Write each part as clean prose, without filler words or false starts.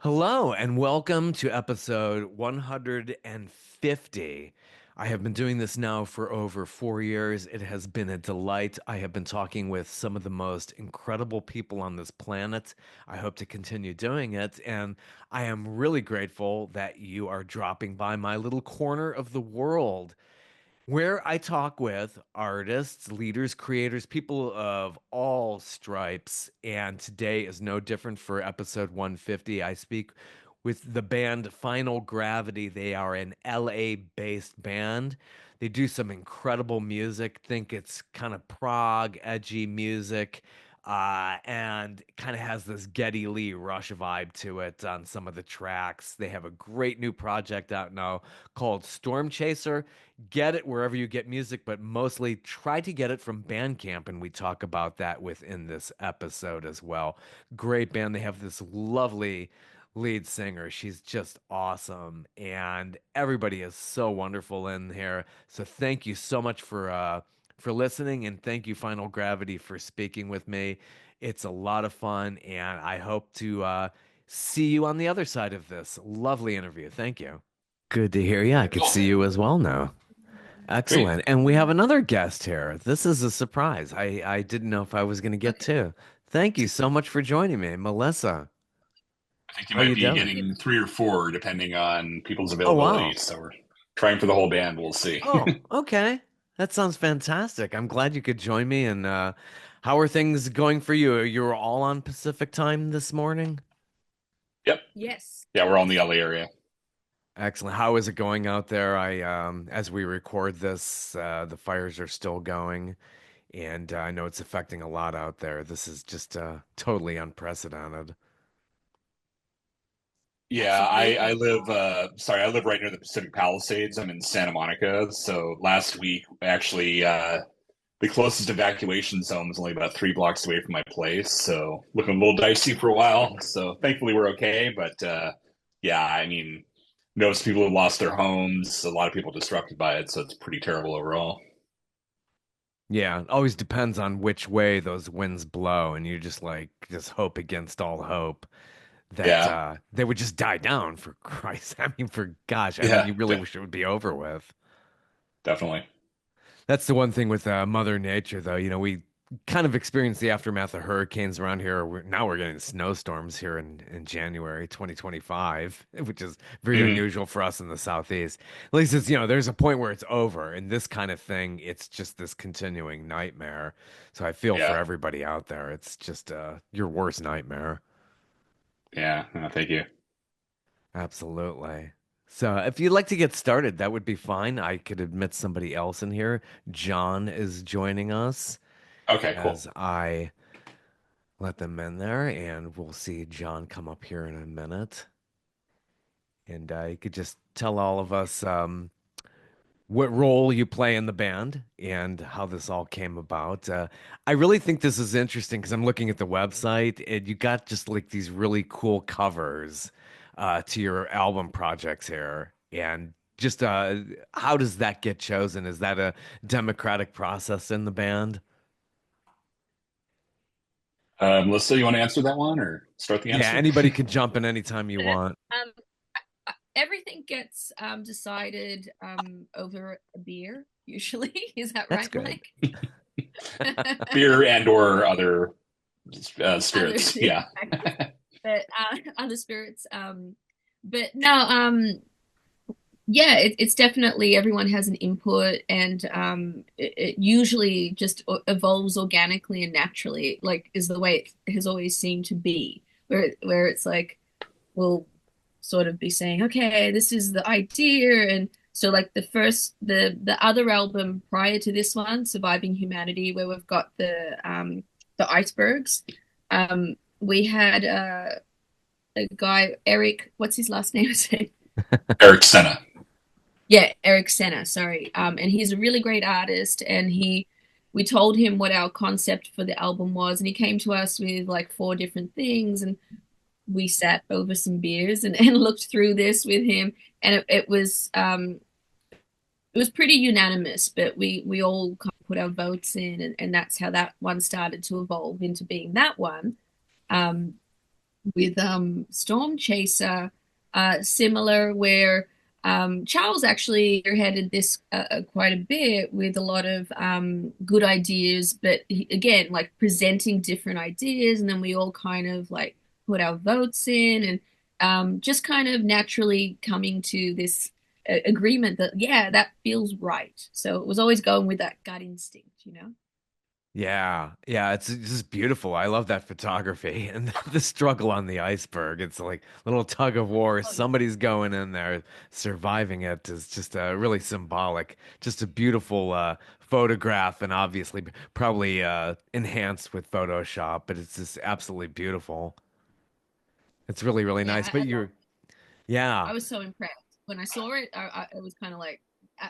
Hello and welcome to episode 150. I have been doing this now for over 4 years. It has been a delight. I have been talking with some of the most incredible people on this planet. I hope to continue doing it. And I am really grateful that you are dropping by my little corner of the world where I talk with artists, leaders, creators, people of all stripes. And today is no different for episode 150. I speak with the band Final Gravity. They are an LA based band. They do some incredible music. Think it's kind of prog, edgy music, and kind of has this Geddy Lee Rush vibe to it on some of the tracks. They have a great new project out now called Stormchaser. Get it wherever you get music, but mostly try to get it from Bandcamp. And we talk about that within this episode as well. Great band. They have this lovely lead singer. She's just awesome. And everybody is so wonderful in here. So thank you so much for listening, and thank you, Final Gravity, for speaking with me. It's a lot of fun, and I hope to see you on the other side of this lovely interview. Thank you. Good to hear you. I could see Cool. you as well now. Great. Excellent. And we have another guest here. This is a surprise. I didn't know if I was going to get Okay. to. Thank you so much for joining me, Melissa. I think you How might you be doing? Yep. getting three or four depending on people's Oh, availability. wow. So we're trying for the whole band. We'll see. Oh, okay. That sounds fantastic. I'm glad you could join me. And how are things going for you? You're all on Pacific time this morning? Yep. Yes. Yeah, we're all in the LA area. Excellent. How is it going out there? As we record this, the fires are still going, and I know it's affecting a lot out there. This is just totally unprecedented. Yeah, I Absolutely. live I live right near the Pacific Palisades. I'm in Santa Monica. So last week actually the closest evacuation zone was only about 3 blocks away from my place. So looking a little dicey for a while. So thankfully we're okay. But yeah, I mean, most people have lost their homes, a lot of people disrupted by it, so it's pretty terrible overall. Yeah, it always depends on which way those winds blow, and you just just hope against all hope that Yeah. they would just die down for Christ. I mean, for gosh, I mean, Yeah, you really wish it would be over with. definitely. That's the one thing with Mother Nature, though. You know, we kind of experience the aftermath of hurricanes around here. Now we're getting snowstorms here in January 2025, which is very Mhm. unusual for us in the Southeast. At least it's, there's a point where it's over. And this kind of thing, it's just this continuing nightmare. So I feel for Yeah, everybody out there. It's just your worst nightmare. yeah. Thank you. Absolutely. So if you'd like to get started, that would be fine. I could admit somebody else in here. John is joining us Okay, cool. as I let them in there, and we'll see John come up here in a minute. And you could just tell all of us what role you play in the band and how this all came about. I really think this is interesting because I'm looking at the website, and you got just like these really cool covers to your album projects here. And just how does that get chosen? Is that a democratic process in the band? Melissa, you want to answer that one or start the Yeah, answer? anybody can jump in anytime you want. Um, Everything gets decided over a beer, usually. Is that That's right, good. Mike? Beer and or other Other spirits. Yeah. factors, but other spirits. But no, yeah, it's definitely everyone has an input, and it usually just evolves organically and naturally, like is the way it has always seemed to be, where it's like we'll sort of be saying, okay, this is the idea, and so like the other album prior to this one, Surviving Humanity, where we've got the icebergs, we had a guy Eric, what's his last name? Eric Senna. Yeah, Eric Senna, sorry. And he's a really great artist, and we told him what our concept for the album was, and he came to us with like four different things, and we sat over some beers and looked through this with him, and it was pretty unanimous, but we all kind of put our votes in, and that's how that one started to evolve into being that one. Um, with Stormchaser, similar where Charles actually headed this quite a bit with a lot of good ideas, but again, like presenting different ideas, and then we all kind of like put our votes in and just kind of naturally coming to this agreement that, yeah, that feels right. So it was always going with that gut instinct, you know? Yeah, yeah, it's just beautiful. I love that photography and the struggle on the iceberg. It's like a little tug of war. Oh, yeah. Somebody's going in there, surviving it is just really symbolic. Just a beautiful photograph, and obviously probably enhanced with Photoshop, but it's just absolutely beautiful. It's really, really nice. Yeah, But I love you're, yeah. I was so impressed when I saw it. It was kind of like,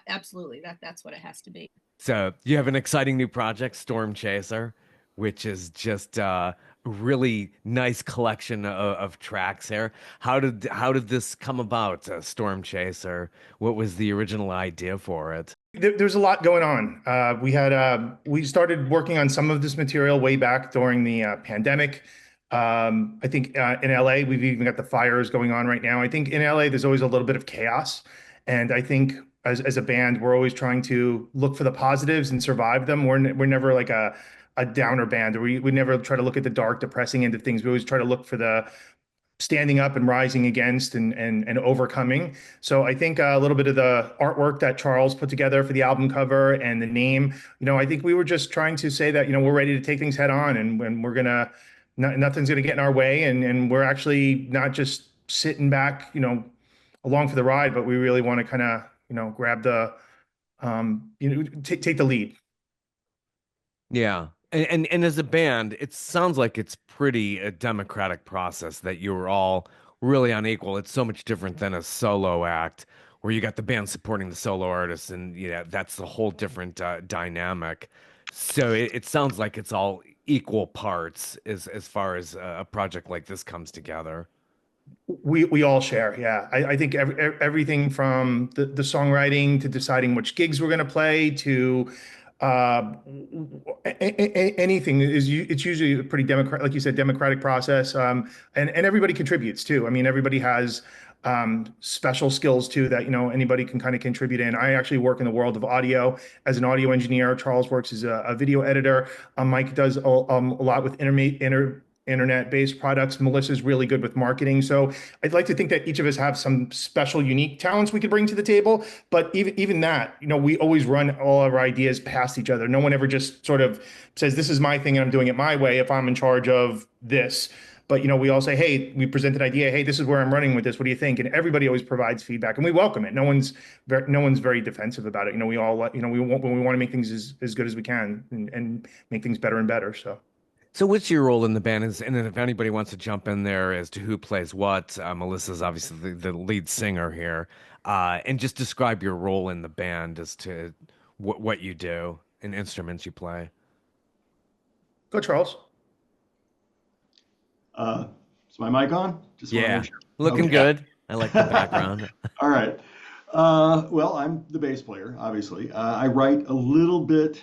absolutely, that's what it has to be. So you have an exciting new project, Stormchaser, which is just a really nice collection of tracks here. How did this come about, Stormchaser? What was the original idea for it? There's a lot going on. We started working on some of this material way back during the pandemic. I think in LA we've even got the fires going on right now. I think in LA there's always a little bit of chaos, and I think as a band we're always trying to look for the positives and survive them. We're never like a downer band, or we never try to look at the dark, depressing end of things. We always try to look for the standing up and rising against and overcoming. So I think a little bit of the artwork that Charles put together for the album cover and the name, I think we were just trying to say that, we're ready to take things head on, and when we're gonna, nothing's gonna get in our way, and we're actually not just sitting back, along for the ride, but we really want to kind of, grab the, take the lead. Yeah. And as a band, it sounds like it's pretty a democratic process that you were all really unequal. It's so much different than a solo act where you got the band supporting the solo artist, and yeah, that's a whole different dynamic. So it sounds like it's all equal parts as far as a project like this comes together. We all share, yeah. I think everything from the songwriting to deciding which gigs we're going to play to anything it's usually a pretty democratic, like you said, democratic process. And everybody contributes too. I mean, everybody has special skills too that anybody can kind of contribute in. I actually work in the world of audio as an audio engineer. Charles works as a video editor. Mike does a lot with internet-based products. Melissa's really good with marketing. So I'd like to think that each of us have some special, unique talents we could bring to the table. But even that, we always run all of our ideas past each other. No one ever just sort of says, "This is my thing, and I'm doing it my way," if I'm in charge of this. But we all say, "Hey, we present an idea. Hey, this is where I'm running with this. What do you think?" And everybody always provides feedback, and we welcome it. No one's very defensive about it. We all, we want to make things as good as we can, and make things better and better. So. So what's your role in the band? And then if anybody wants to jump in there as to who plays what, Melissa's obviously the lead singer here, and just describe your role in the band as to what you do and instruments you play. Go, Charles. Is my mic on? Just want to Yeah, make sure. looking Okay. good. I like the background. All right. Well, I'm the bass player, obviously. I write a little bit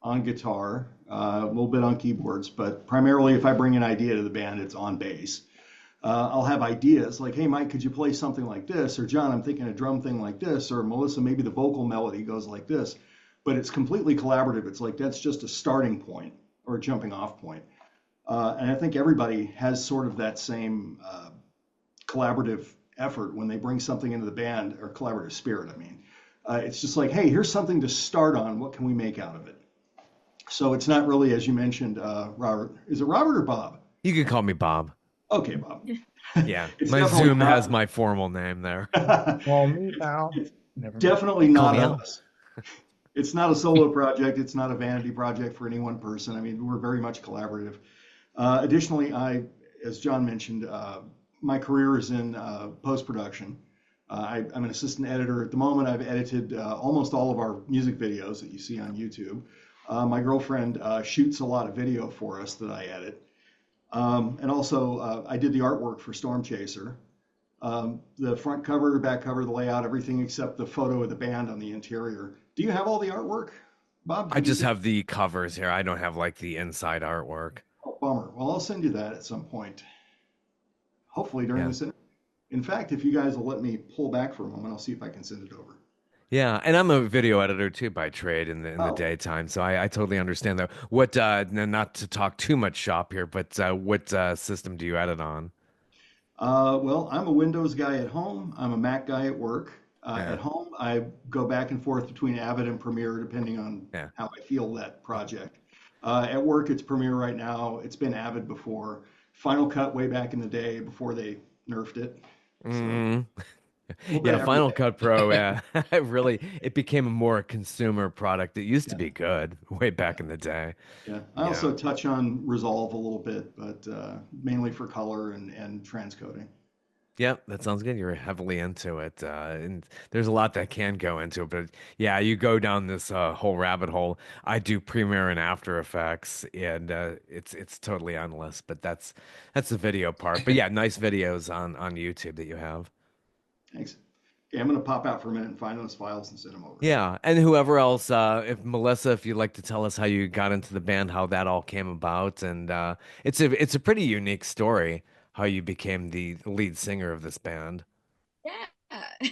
on guitar, a little bit on keyboards, but primarily if I bring an idea to the band, it's on bass. I'll have ideas like, "Hey, Mike, could you play something like this?" Or, "John, I'm thinking a drum thing like this." Or, "Melissa, maybe the vocal melody goes like this." But it's completely collaborative. It's like that's just a starting point or a jumping off point. And I think everybody has sort of that same collaborative effort when they bring something into the band, or collaborative spirit, I mean. It's just like, "Hey, here's something to start on. What can we make out of it?" So it's not really, as you mentioned, Robert. Is it Robert or Bob? You can call me Bob. Okay, Bob. Yeah, It's my definitely Zoom has not. my formal name there. Call me pal. Never mind. Definitely Call not me Al. us. It's not a solo project. It's not a vanity project for any one person. I mean, we're very much collaborative. Additionally, as John mentioned, my career is in post-production. I'm an assistant editor at the moment. I've edited almost all of our music videos that you see on YouTube. My girlfriend shoots a lot of video for us that I edit. And also, I did the artwork for Stormchaser. The front cover, back cover, the layout, everything except the photo of the band on the interior. Do you have all the artwork, Bob? I Did you just get? have the covers here. I don't have like the inside artwork. Oh, bummer. Well, I'll send you that at some point. hopefully during Yeah. this interview. In fact, if you guys will let me pull back for a moment, I'll see if I can send it over. Yeah, and I'm a video editor too by trade in the Oh, daytime, so I totally understand that. What not to talk too much shop here, but what system do you edit on? well, I'm a Windows guy at home. I'm a Mac guy at work. Yeah, At home, I go back and forth between Avid and Premiere depending on yeah. how I feel that project. At work, it's Premiere right now. It's been Avid before. Final Cut way back in the day before they nerfed it. So Mm. a little bit Yeah, of Final Cut Pro, everything. yeah. It became a more consumer product. It used to Yeah, be good way yeah, back in the day. yeah. I Yeah. also touch on Resolve a little bit, but mainly for color and transcoding. Yep, that sounds good. You're heavily into it. And there's a lot that can go into it, but yeah, you go down this whole rabbit hole. I do Premiere and After Effects, and it's totally endless, but that's the video part. But yeah, nice videos on YouTube that you have. Thanks. Okay, I'm going to pop out for a minute and find those files and send them over. Yeah, and whoever else, if Melissa, if you'd like to tell us how you got into the band, how that all came about, and it's a pretty unique story how you became the lead singer of this band. Yeah.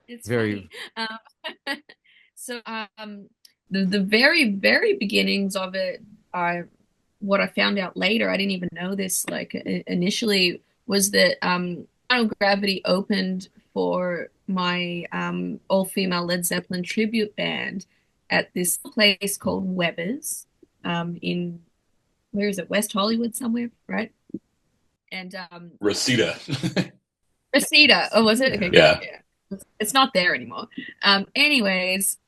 It's Very, funny. So the very very beginnings of it, I what I found out later, I didn't even know this like initially, was that Final Gravity opened for my all-female Led Zeppelin tribute band at this place called Weber's in, where is it, West Hollywood somewhere, right? And Rosita. Reseda. Oh, was it? Okay, good. Yeah. Yeah. It's not there anymore. Anyways,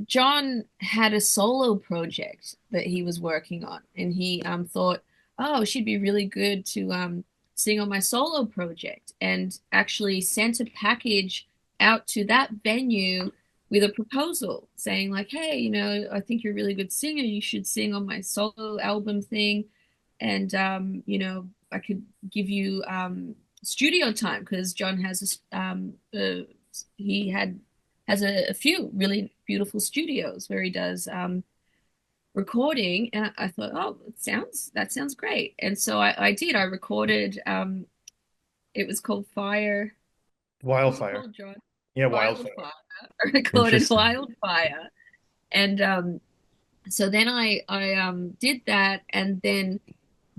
John had a solo project that he was working on, and he thought, oh, she'd be really good to sing on my solo project, and actually sent a package out to that venue with a proposal saying, like, hey, I think you're a really good singer. You should sing on my solo album thing, and I could give you studio time because John has a few really beautiful studios where he does recording, and I thought, oh, that sounds great, and so I did. I recorded. It was called Fire. What was it Wildfire. called, John? Yeah, Wildfire. Wildfire. I recorded interesting. Wildfire, and so then I did that, and then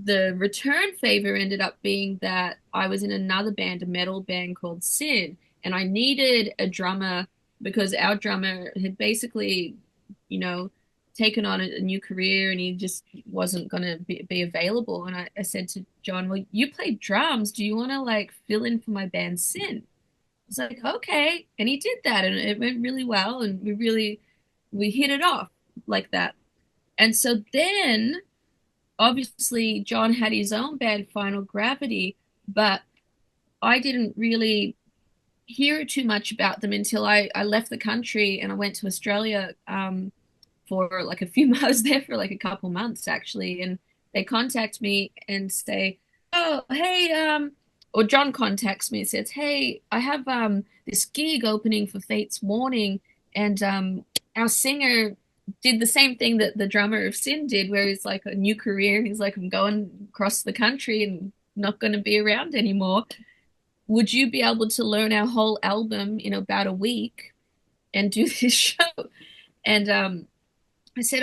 the return favor ended up being that I was in another band, a metal band called Sin, and I needed a drummer because our drummer had basically, you know, taken on a new career and he just wasn't going to be available. And I said to John, well, you play drums. Do you want to like fill in for my band Sin? It's like, okay. And he did that and it went really well. And we hit it off like that. And so then obviously John had his own band, Final Gravity, but I didn't really hear too much about them until I left the country and I went to Australia for like a few I was there for like a couple months actually, and they contact me and say, "Oh, hey, or John contacts me and says, "Hey, I have this gig opening for Fate's Warning, and our singer did the same thing that the drummer of Sin did, where he's like a new career and he's like, I'm going across the country and not going to be around anymore. Would you be able to learn our whole album in about a week and do this show?" And I said,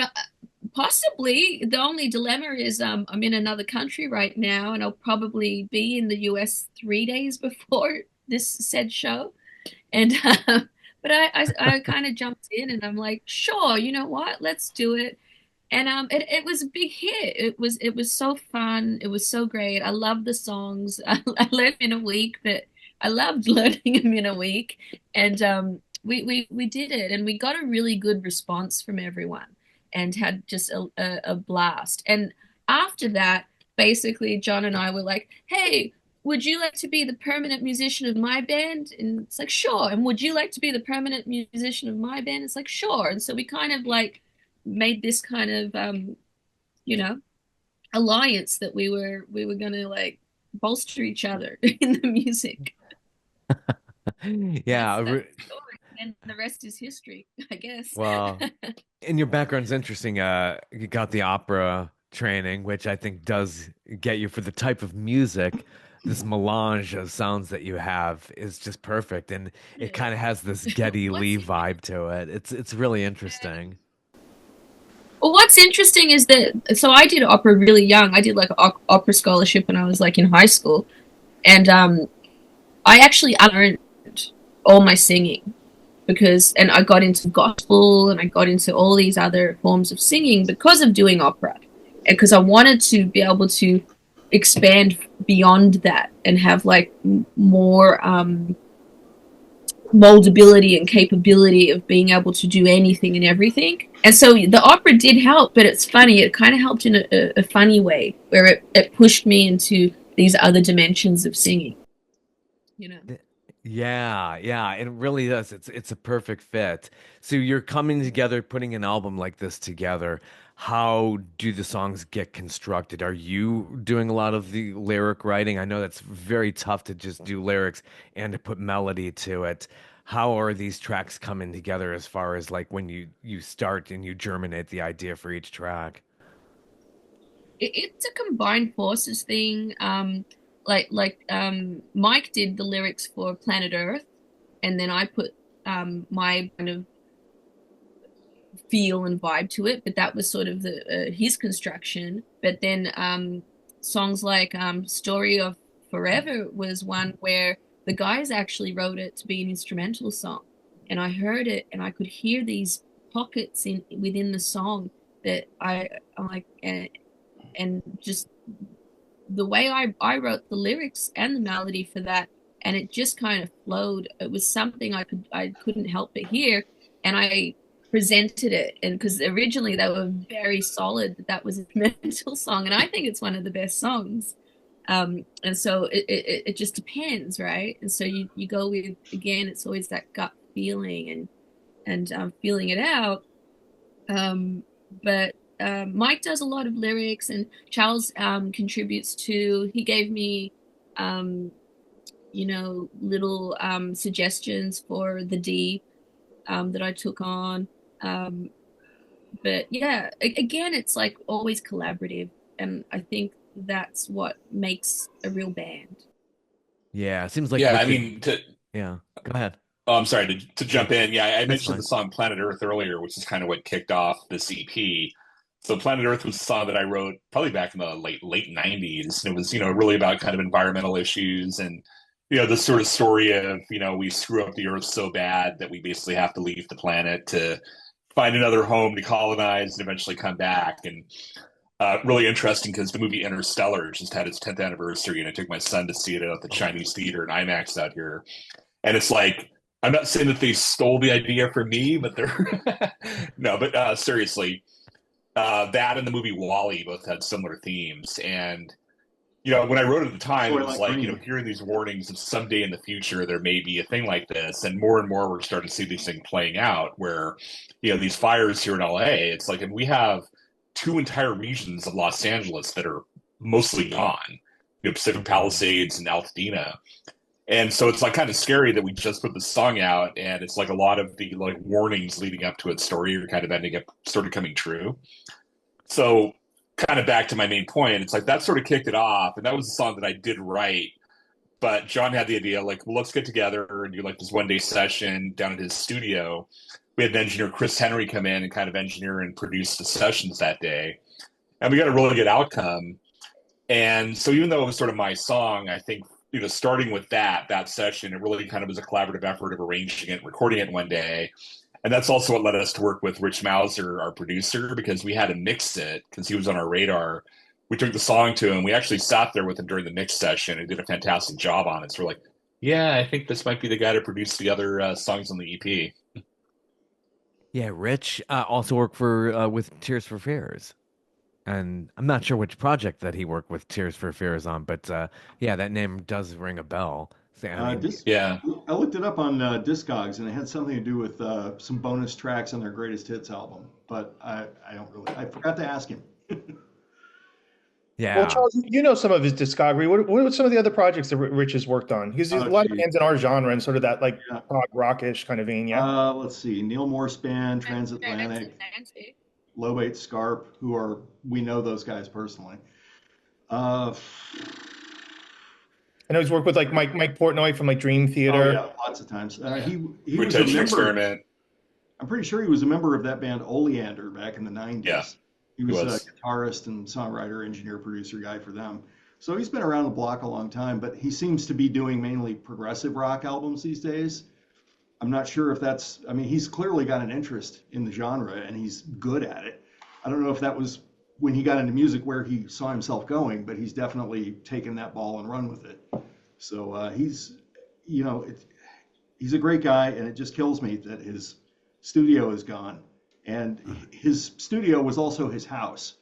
possibly. The only dilemma is I'm in another country right now, and I'll probably be in the US 3 days before this said show. And but I kind of jumped in, and I'm like, sure, you know what? Let's do it. And it was a big hit. It was so fun. It was so great. I love the songs. I learned them in a week, but I loved learning them in a week. And we did it, and we got a really good response from everyone, and had just a blast. And after that, basically, John and I were like, "Hey, would you like to be the permanent musician of my band?" And it's like, sure. And would you like to be the permanent musician of my band? It's like, sure. And so we kind of like made this kind of you know alliance that we were gonna like bolster each other in the music. Yeah, That's the story, and the rest is history, I guess. well, and your background's interesting. You got the opera training, which I think does get you for the type of music this melange of sounds that you have is just perfect, and it Yeah. kind of has this Geddy What's Lee vibe to it. It's really interesting. Well, what's interesting is that so I did opera really young. I did like opera scholarship when I was like in high school, and I actually learned all my singing because, and I got into gospel and I got into all these other forms of singing because of doing opera, and because I wanted to be able to expand beyond that and have like more moldability and capability of being able to do anything and everything. And so the opera did help, but it's funny. It kind of helped in a funny way where it pushed me into these other dimensions of singing, you know. Yeah, yeah, it really does. It's a perfect fit. So you're coming together, putting an album like this together. How do the songs get constructed? Are you doing a lot of the lyric writing? I know that's very tough to just do lyrics and to put melody to it. How are these tracks coming together as far as like when you start and you germinate the idea for each track? It's a combined forces thing. Mike did the lyrics for Planet Earth, and then I put my kind of feel and vibe to it. But that was sort of the his construction. But then songs like Story of Forever was one where the guys actually wrote it to be an instrumental song, and I heard it and I could hear these pockets in within the song that I'm like and just the way I wrote the lyrics and the melody for that, and it just kind of flowed. It was something I couldn't help but hear, and I presented it, and because originally they were very solid that was a mental song, and I think it's one of the best songs. And so it just depends, right? And so you go with again, it's always that gut feeling and feeling it out. But Mike does a lot of lyrics, and Charles contributes too. He gave me, um, little suggestions for the D that I took on. Um, but yeah, again, it's like always collaborative, and I think that's what makes a real band. Yeah, it seems like Yeah, with I the mean, yeah. Go ahead. oh, I'm sorry to Yeah, jump in. Yeah, I that's mentioned the fine. song Planet Earth earlier, which is kind of what kicked off this EP. So Planet Earth was a song that I wrote probably back in the late '90s. And it was, really about kind of environmental issues and, this sort of story of, we screw up the Earth so bad that we basically have to leave the planet to find another home to colonize and eventually come back. And really interesting because the movie Interstellar just had its 10th anniversary, and I took my son to see it at the Oh, Chinese theater in IMAX out here. And it's like, I'm not saying that they stole the idea from me, but they're no, but seriously, that and the movie Wall-E both had similar themes. And when I wrote it at the time, it was Soylent like, Green. hearing these warnings of someday in the future there may be a thing like this, and more we're starting to see these things playing out. Where these fires here in LA, it's like, and we have two entire regions of Los Angeles that are mostly gone. Pacific okay. Palisades and Altadena. And so it's like kind of scary that we just put the song out, and it's like a lot of the like warnings leading up to its story are kind of ending up sort of coming true. So kind of back to my main point, it's like that sort of kicked it off, and that was a song that I did write. But John had the idea, like, well, let's get together and do like this 1 day session down at his studio. We had an engineer, Chris Henry, come in and kind of engineer and produce the sessions that day, and we got a really good outcome. And so even though it was sort of my song, I think, starting with that session, it really kind of was a collaborative effort of arranging it, recording it 1 day. And that's also what led us to work with Rich Mauser, our producer, because we had to mix it because he was on our radar. We took the song to him. We actually sat there with him during the mix session and did a fantastic job on it. So we're like, yeah, I think this might be the guy to produce the other songs on the EP. Yeah, Rich also worked for with Tears for Fears. And I'm not sure which project that he worked with Tears for Fears on, but yeah, that name does ring a bell. So, I mean, Disc, Yeah. I looked it up on Discogs, and it had something to do with some bonus tracks on their greatest hits album. But I don't really. I forgot to ask him. Well, yeah, Charles, you know some of his discography. What are some of the other projects that Rich has worked on? Because there's a Oh, lot of gee. bands in our genre and sort of that like Yeah. prog rockish kind of vein. Yeah. Let's see. Neil Morse Band, Transatlantic, Transatlantic. Lobate Scarp, who are we know those guys personally. Uh, I know he's worked with like Mike Portnoy from like Dream Oh Theater. yeah, lots of times. Yeah. He was a Rotation member. Experiment. I'm pretty sure he was a member of that band Oleander back in the Yeah, 90s. He he was a was. guitarist and songwriter, engineer, producer guy for them. So he's been around the block a long time, but he seems to be doing mainly progressive rock albums these days. I'm not sure if that's, I mean, he's clearly got an interest in the genre and he's good at it. I don't know if that was when he got into music where he saw himself going, but he's definitely taken that ball and run with it. So he's, you know, he's a great guy, and it just kills me that his studio is gone. And his studio was also his house.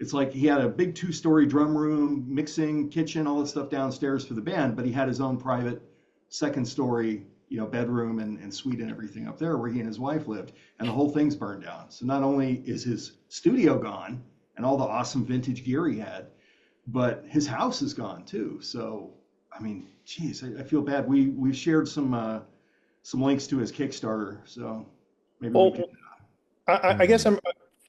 It's like he had a big two-story drum room, mixing, kitchen, all this stuff downstairs for the band, but he had his own private second story, you know, bedroom and suite and everything up there where he and his wife lived. And the whole thing's burned down. So not only is his studio gone and all the awesome vintage gear he had, but his house is gone too. So I mean, geez, I feel bad. We shared some links to his Kickstarter, so maybe we Well, can. I guess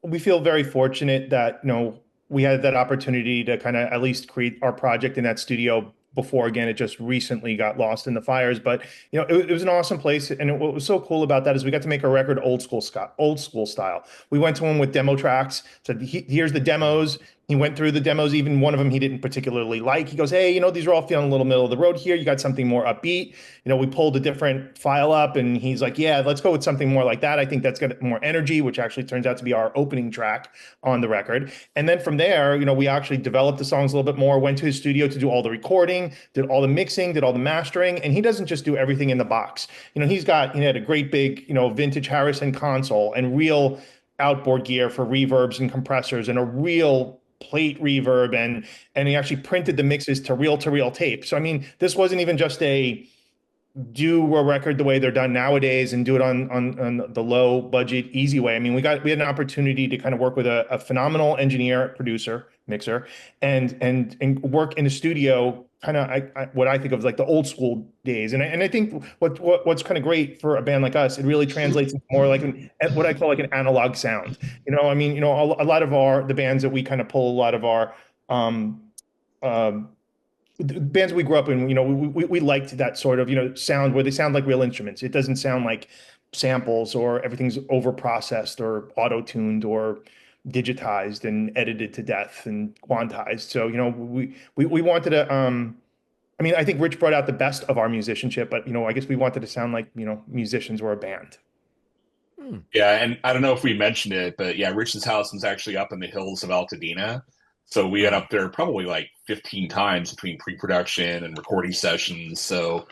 we feel very fortunate that, you know, we had that opportunity to kind of at least create our project in that studio before, again, it just recently got lost in the fires. But, you know, it was an awesome place. And what was so cool about that is we got to make a record old school style. We went to him with demo tracks, said, here's the demos. He went through the demos. Even one of them he didn't particularly like. He goes, hey, you know, these are all feeling a little middle of the road here. You got something more upbeat. You know, we pulled a different file up and he's like, yeah, let's go with something more like that. I think that's got more energy, which actually turns out to be our opening track on the record. And then from there, you know, we actually developed the songs a little bit more, went to his studio to do all the recording, did all the mixing, did all the mastering. And he doesn't just do everything in the box. You know, he had a great big, you know, vintage Harrison console and real outboard gear for reverbs and compressors and a real plate reverb, and he actually printed the mixes to reel tape. So I mean, this wasn't even just a do a record the way they're done nowadays and do it on the low budget easy way. I mean, we had an opportunity to kind of work with a phenomenal engineer, producer, mixer, and work in a studio kind of what I think of as like the old school days. And I think what's kind of great for a band like us, it really translates into more like what I call like an analog sound. You know, I mean, you know, a lot of the bands that we kind of pull a lot of our um um the bands we grew up in, you know, we liked that sort of, you know, sound where they sound like real instruments. It doesn't sound like samples or everything's over processed or auto tuned or digitized and edited to death and quantized. So, you know, we wanted to, I mean, I think Rich brought out the best of our musicianship, but, you know, I guess we wanted to sound like, you know, musicians or a band. Hmm. Yeah, and I don't know if we mentioned it, but yeah, Rich's house was actually up in the hills of Altadena. So we had up there probably like 15 times between pre-production and recording sessions. So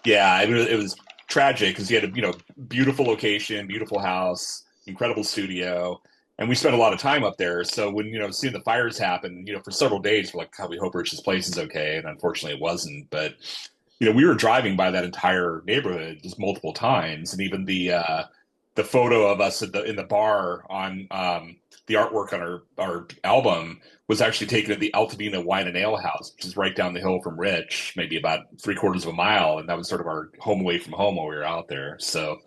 yeah, it was tragic because he had a beautiful location, beautiful house, incredible studio, and we spent a lot of time up there. So when seeing the fires happen, for several days, we're like, God, we hope Rich's place is okay, and unfortunately, it wasn't. But we were driving by that entire neighborhood just multiple times, and even the photo of us in the bar on the artwork on our album was actually taken at the Altadena Wine and Ale House, which is right down the hill from Rich, maybe about 3/4 of a mile, and that was sort of our home away from home while we were out there. So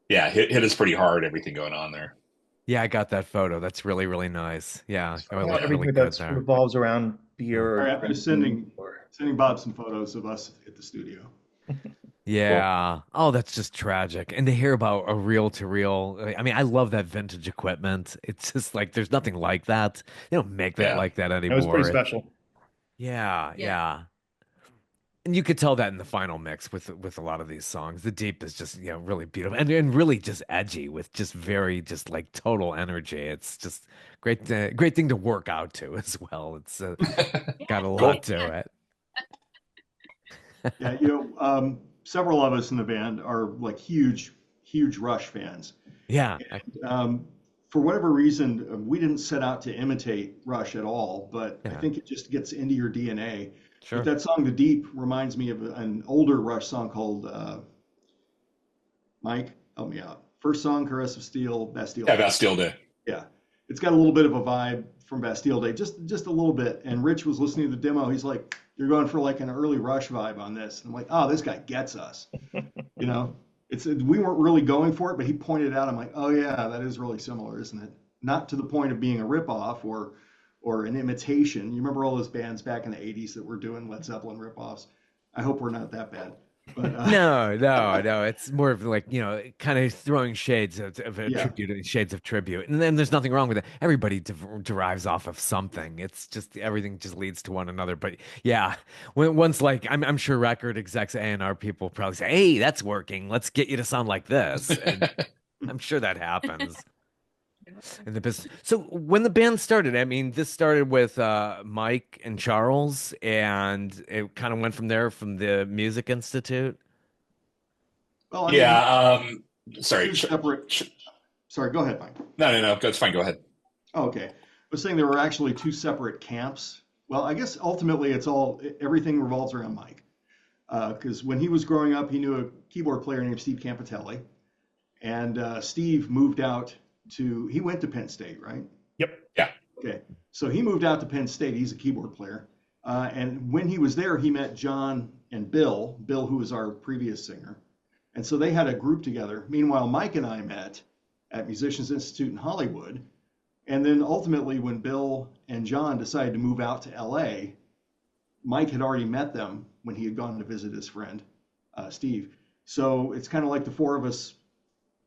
yeah, hit us pretty hard, everything going on there. Yeah, I got that photo. That's really, really nice. Yeah, it Not looked really everything good that there. revolves around Yeah. beer All or right, I'm just drinking or sending Bob some photos of us at the studio. well, Yeah. Oh, that's just tragic. And to hear about a reel to reel, I mean, I love that vintage equipment. It's just like there's nothing like that. They don't make that Yeah. like that it was pretty anymore. special. Yeah, Yeah. yeah. And you could tell that in the final mix with a lot of these songs. The deep is just, really beautiful and really just edgy with just very just like total energy. It's just great great thing to work out to as well. It's got a lot Cool. to it. Yeah, several of us in the band are like huge Rush fans. Yeah. For whatever reason, we didn't set out to imitate Rush at all, but I Yeah, think it just gets into your DNA. But sure. that song, "The Deep," reminds me of an older Rush song called Mike, help me out. First song, "Caress of Steel," Bastille Yeah, Day. Bastille Day. Yeah, it's got a little bit of a vibe from Bastille Day, just a little bit. And Rich was listening to the demo. He's like, "You're going for like an early Rush vibe on this." And I'm like, "Oh, this guy gets us." You know, we weren't really going for it, but he pointed it out. I'm like, "Oh yeah, that is really similar, isn't it?" Not to the point of being a ripoff or an imitation. You remember all those bands back in the '80s that were doing Led Zeppelin ripoffs? I hope we're not that bad. But No, no, no. It's more of like, kind of throwing shades of a yeah, tribute, shades of tribute. And then there's nothing wrong with it. Everybody derives off of something. It's just everything just leads to one another. But yeah, once like I'm sure record execs, A&R people probably say, "Hey, that's working. Let's get you to sound like this." And I'm sure that happens in the business. So when the band started, I mean, this started with Mike and Charles, and it kind of went from there from the Music Institute. well, I mean, Yeah. Sorry. two separate. Sorry, go ahead, Mike. No, no, no. That's fine. Go ahead. Oh, okay. I was saying there were actually two separate camps. Well, I guess ultimately everything revolves around Mike. Because when he was growing up, he knew a keyboard player named Steve Campitelli. And Steve he went to Penn State, right? Yep. Yeah. Okay. So he moved out to Penn State. He's a keyboard player. And when he was there, he met John and Bill, who was our previous singer. And so they had a group together. Meanwhile, Mike and I met at Musicians Institute in Hollywood. And then ultimately, when Bill and John decided to move out to LA, Mike had already met them when he had gone to visit his friend, Steve. So it's kind of like the four of us,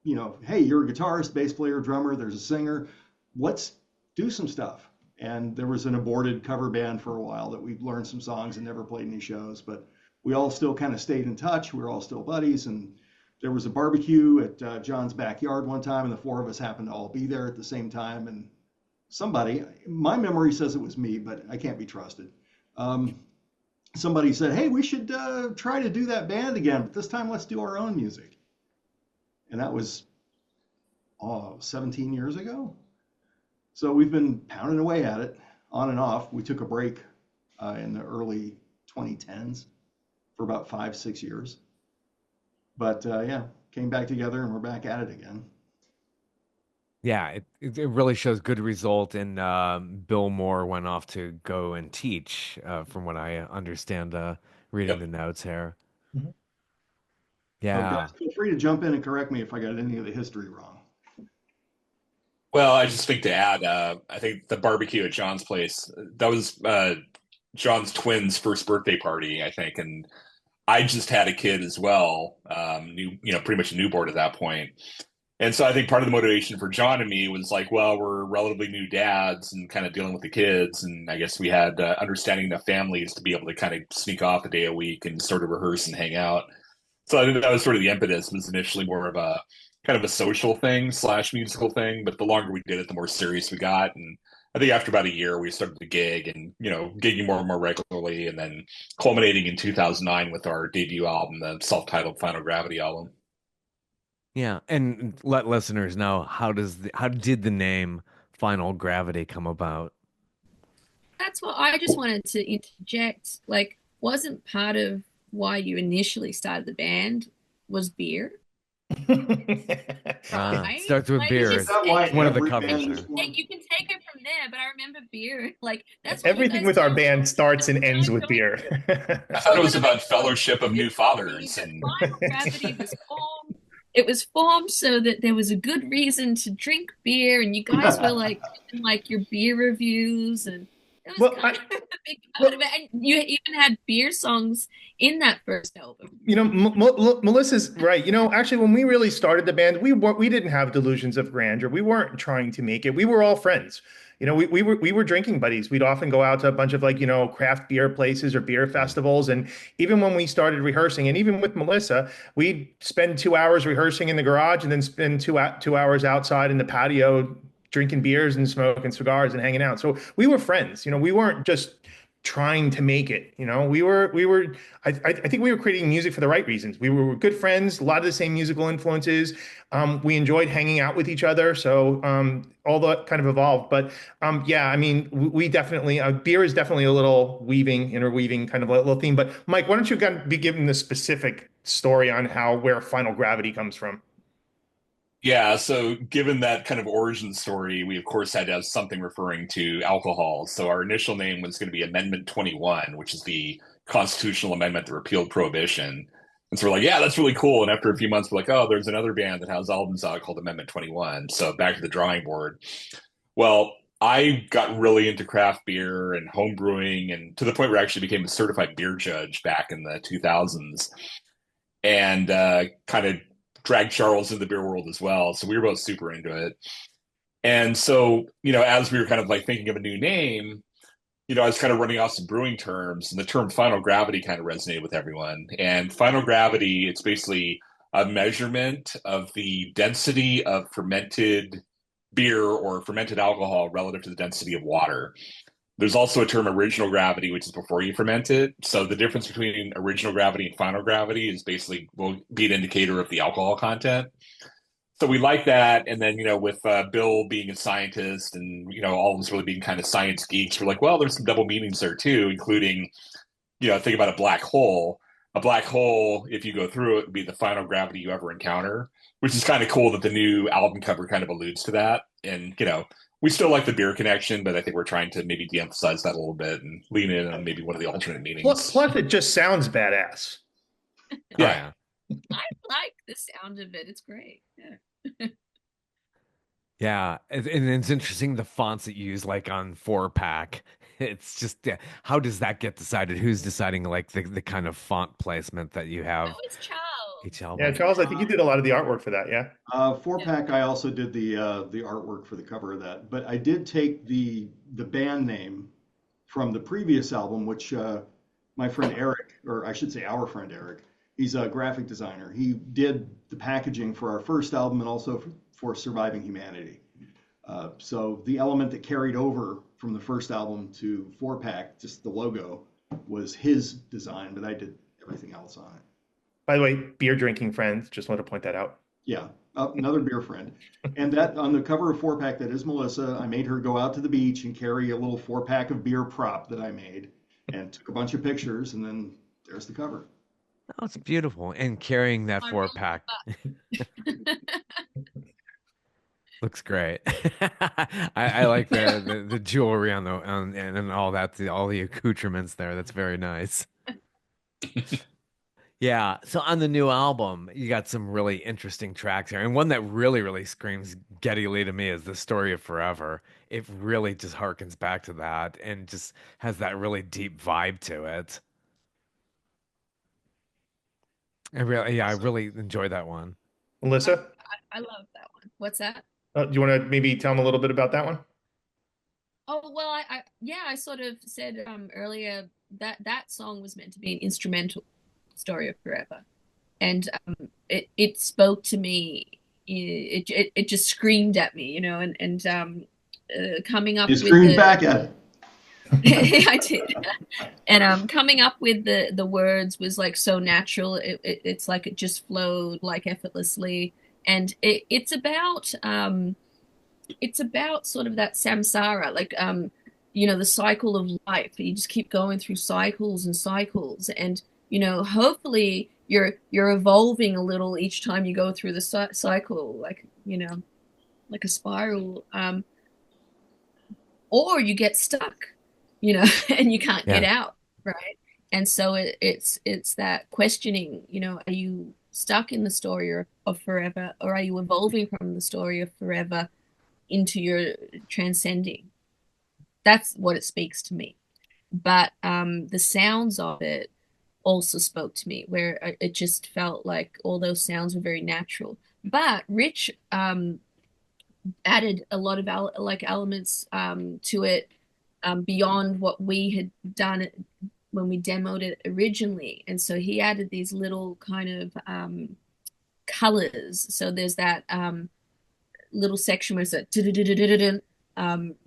hey, you're a guitarist, bass player, drummer, there's a singer. Let's do some stuff. And there was an aborted cover band for a while that we learned some songs and never played any shows, but we all still kind of stayed in touch. We were all still buddies. And there was a barbecue at John's backyard one time, and the four of us happened to all be there at the same time. And my memory says it was me, but I can't be trusted. Somebody said, hey, we should try to do that band again, but this time let's do our own music. And that was 17 years ago. So we've been pounding away at it on and off. We took a break in the early 2010s for about 5-6 years. But yeah, came back together and we're back at it again. Yeah, it really shows good result. And Bill Moore went off to go and teach, from what I understand, reading Yep. the notes here. Mhm. So Yeah. guys, feel free to jump in and correct me if I got any of the history wrong. Well, I just think to add, I think the barbecue at John's place, that was John's twins' first birthday party, I think. And I just had a kid as well, pretty much a newborn at that point. And so I think part of the motivation for John and me was like, well, we're relatively new dads and kind of dealing with the kids. And I guess we had understanding enough families to be able to kind of sneak off a day a week and sort of rehearse and hang out. So I think that was sort of the impetus, was initially more of a kind of a social thing / musical thing. But the longer we did it, the more serious we got. And I think after about a year, we started to gig and, gigging more and more regularly. And then culminating in 2009 with our debut album, the self-titled Final Gravity album. Yeah, and let listeners know how did the name Final Gravity come about? That's what I just wanted to interject. Like, wasn't part of why you initially started the band was beer, right? Starts with Like, beer. Is that why One of the every covers band there. is formed? You can take it from there, but I remember beer. Like, that's what you Everything guys with our did. band starts and ends John with joined beer. I thought it was about fellowship of new fathers. The And Final Gravity was formed. It was formed so that there was a good reason to drink beer, and you guys were like doing, like, your beer reviews, and it was Well, kind of a big part of it. And you even had beer songs in that first album. Melissa's right. Actually, when we really started the band, we didn't have delusions of grandeur. We weren't trying to make it. We were all friends. We were drinking buddies. We'd often go out to a bunch of craft beer places or beer festivals. And even when we started rehearsing, and even with Melissa, we'd spend 2 hours rehearsing in the garage and then spend 2 hours outside in the patio drinking beers and smoking cigars and hanging out. So we were friends. We weren't just trying to make it. I think we were creating music for the right reasons. We were good friends, a lot of the same musical influences. We enjoyed hanging out with each other. So all that kind of evolved. But yeah, I mean, we definitely, beer is definitely a little interweaving kind of a little theme. But Mike, why don't you be given the specific story on where Final Gravity comes from? yeah, so given that kind of origin story, we of course had to have something referring to alcohol. So our initial name was going to be Amendment 21, which is the constitutional amendment that repealed prohibition. And so we're like, yeah, that's really cool. And after a few months, we're like, oh, there's another band that has albums out called Amendment 21. So back to the drawing board. Well, I got really into craft beer and home brewing, and to the point where I actually became a certified beer judge back in the 2000s, and kind of dragged Charles into the beer world as well. So we were both super into it. And so, as we were kind of like thinking of a new name, I was kind of running off some brewing terms, and the term final gravity kind of resonated with everyone. And final gravity, it's basically a measurement of the density of fermented beer or fermented alcohol relative to the density of water. There's also a term original gravity, which is before you ferment it. So the difference between original gravity and final gravity is basically will be an indicator of the alcohol content. So we like that. And then, with Bill being a scientist and, all of us really being kind of science geeks, we're like, well, there's some double meanings there too, including, think about a black hole. A black hole, if you go through it, would be the final gravity you ever encounter, which is kind of cool that the new album cover kind of alludes to that. And, we still like the beer connection, but I think we're trying to maybe de-emphasize that a little bit and lean in on maybe one of the alternate meanings. Plus it just sounds badass. Yeah. I like the sound of it. It's great. Yeah. Yeah, and it's interesting the fonts that you use, like on 4-pack. It's just, yeah, how does that get decided? Who's deciding like the kind of font placement that you have Oh, it's Charles. each Yeah, album? Charles, I think you did a lot of the artwork for that. Yeah. 4-pack, I also did the artwork for the cover of that. But I did take the band name from the previous album, which my friend Eric, or I should say our friend Eric, he's a graphic designer. He did the packaging for our first album and also for Surviving Humanity. So the element that carried over from the first album to 4-pack, just the logo, was his design, but I did everything else on it. By the way, beer drinking friends, just want to point that out. Yeah, another beer friend. And that on the cover of 4-pack, that is Melissa. I made her go out to the beach and carry a little 4-pack of beer prop that I made and took a bunch of pictures, and then there's the cover. Oh, it's beautiful. And carrying that I 4-pack looks great. I like the jewelry on and all that, all the accoutrements there. That's very nice. Yeah. So on the new album, you got some really interesting tracks here. And one that really, really screams Geddy Lee to me is The Story of Forever. It really just harkens back to that and just has that really deep vibe to it. I really enjoy that one. Melissa, I love that one. What's that? do you want to maybe tell them a little bit about that one? Oh, well, I sort of said earlier that that song was meant to be an instrumental story of forever, and it spoke to me. It just screamed at me, and coming up You with screamed back at it. I did, and coming up with the words was like so natural. It's like it just flowed like effortlessly, and it's about sort of that samsara, like the cycle of life. You just keep going through cycles and cycles, and hopefully you're evolving a little each time you go through the cycle, like like a spiral, or you get stuck, and you can't get out, right? And so it's that questioning, are you stuck in the story of forever, or are you evolving from the story of forever into your transcending? That's what it speaks to me. But the sounds of it also spoke to me, where it just felt like all those sounds were very natural. But Rich added a lot of elements to it beyond what we had done when we demoed it originally. And so he added these little kind of colors. So there's that little section where it's a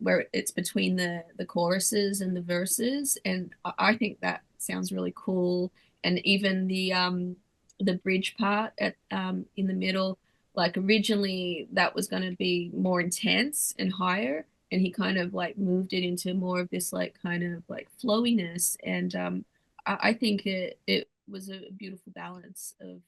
where it's between the choruses and the verses, and I think that sounds really cool. And even the bridge part at in the middle, like originally that was going to be more intense and higher, and he kind of like moved it into more of this like kind of like flowiness, and I think it was a beautiful balance of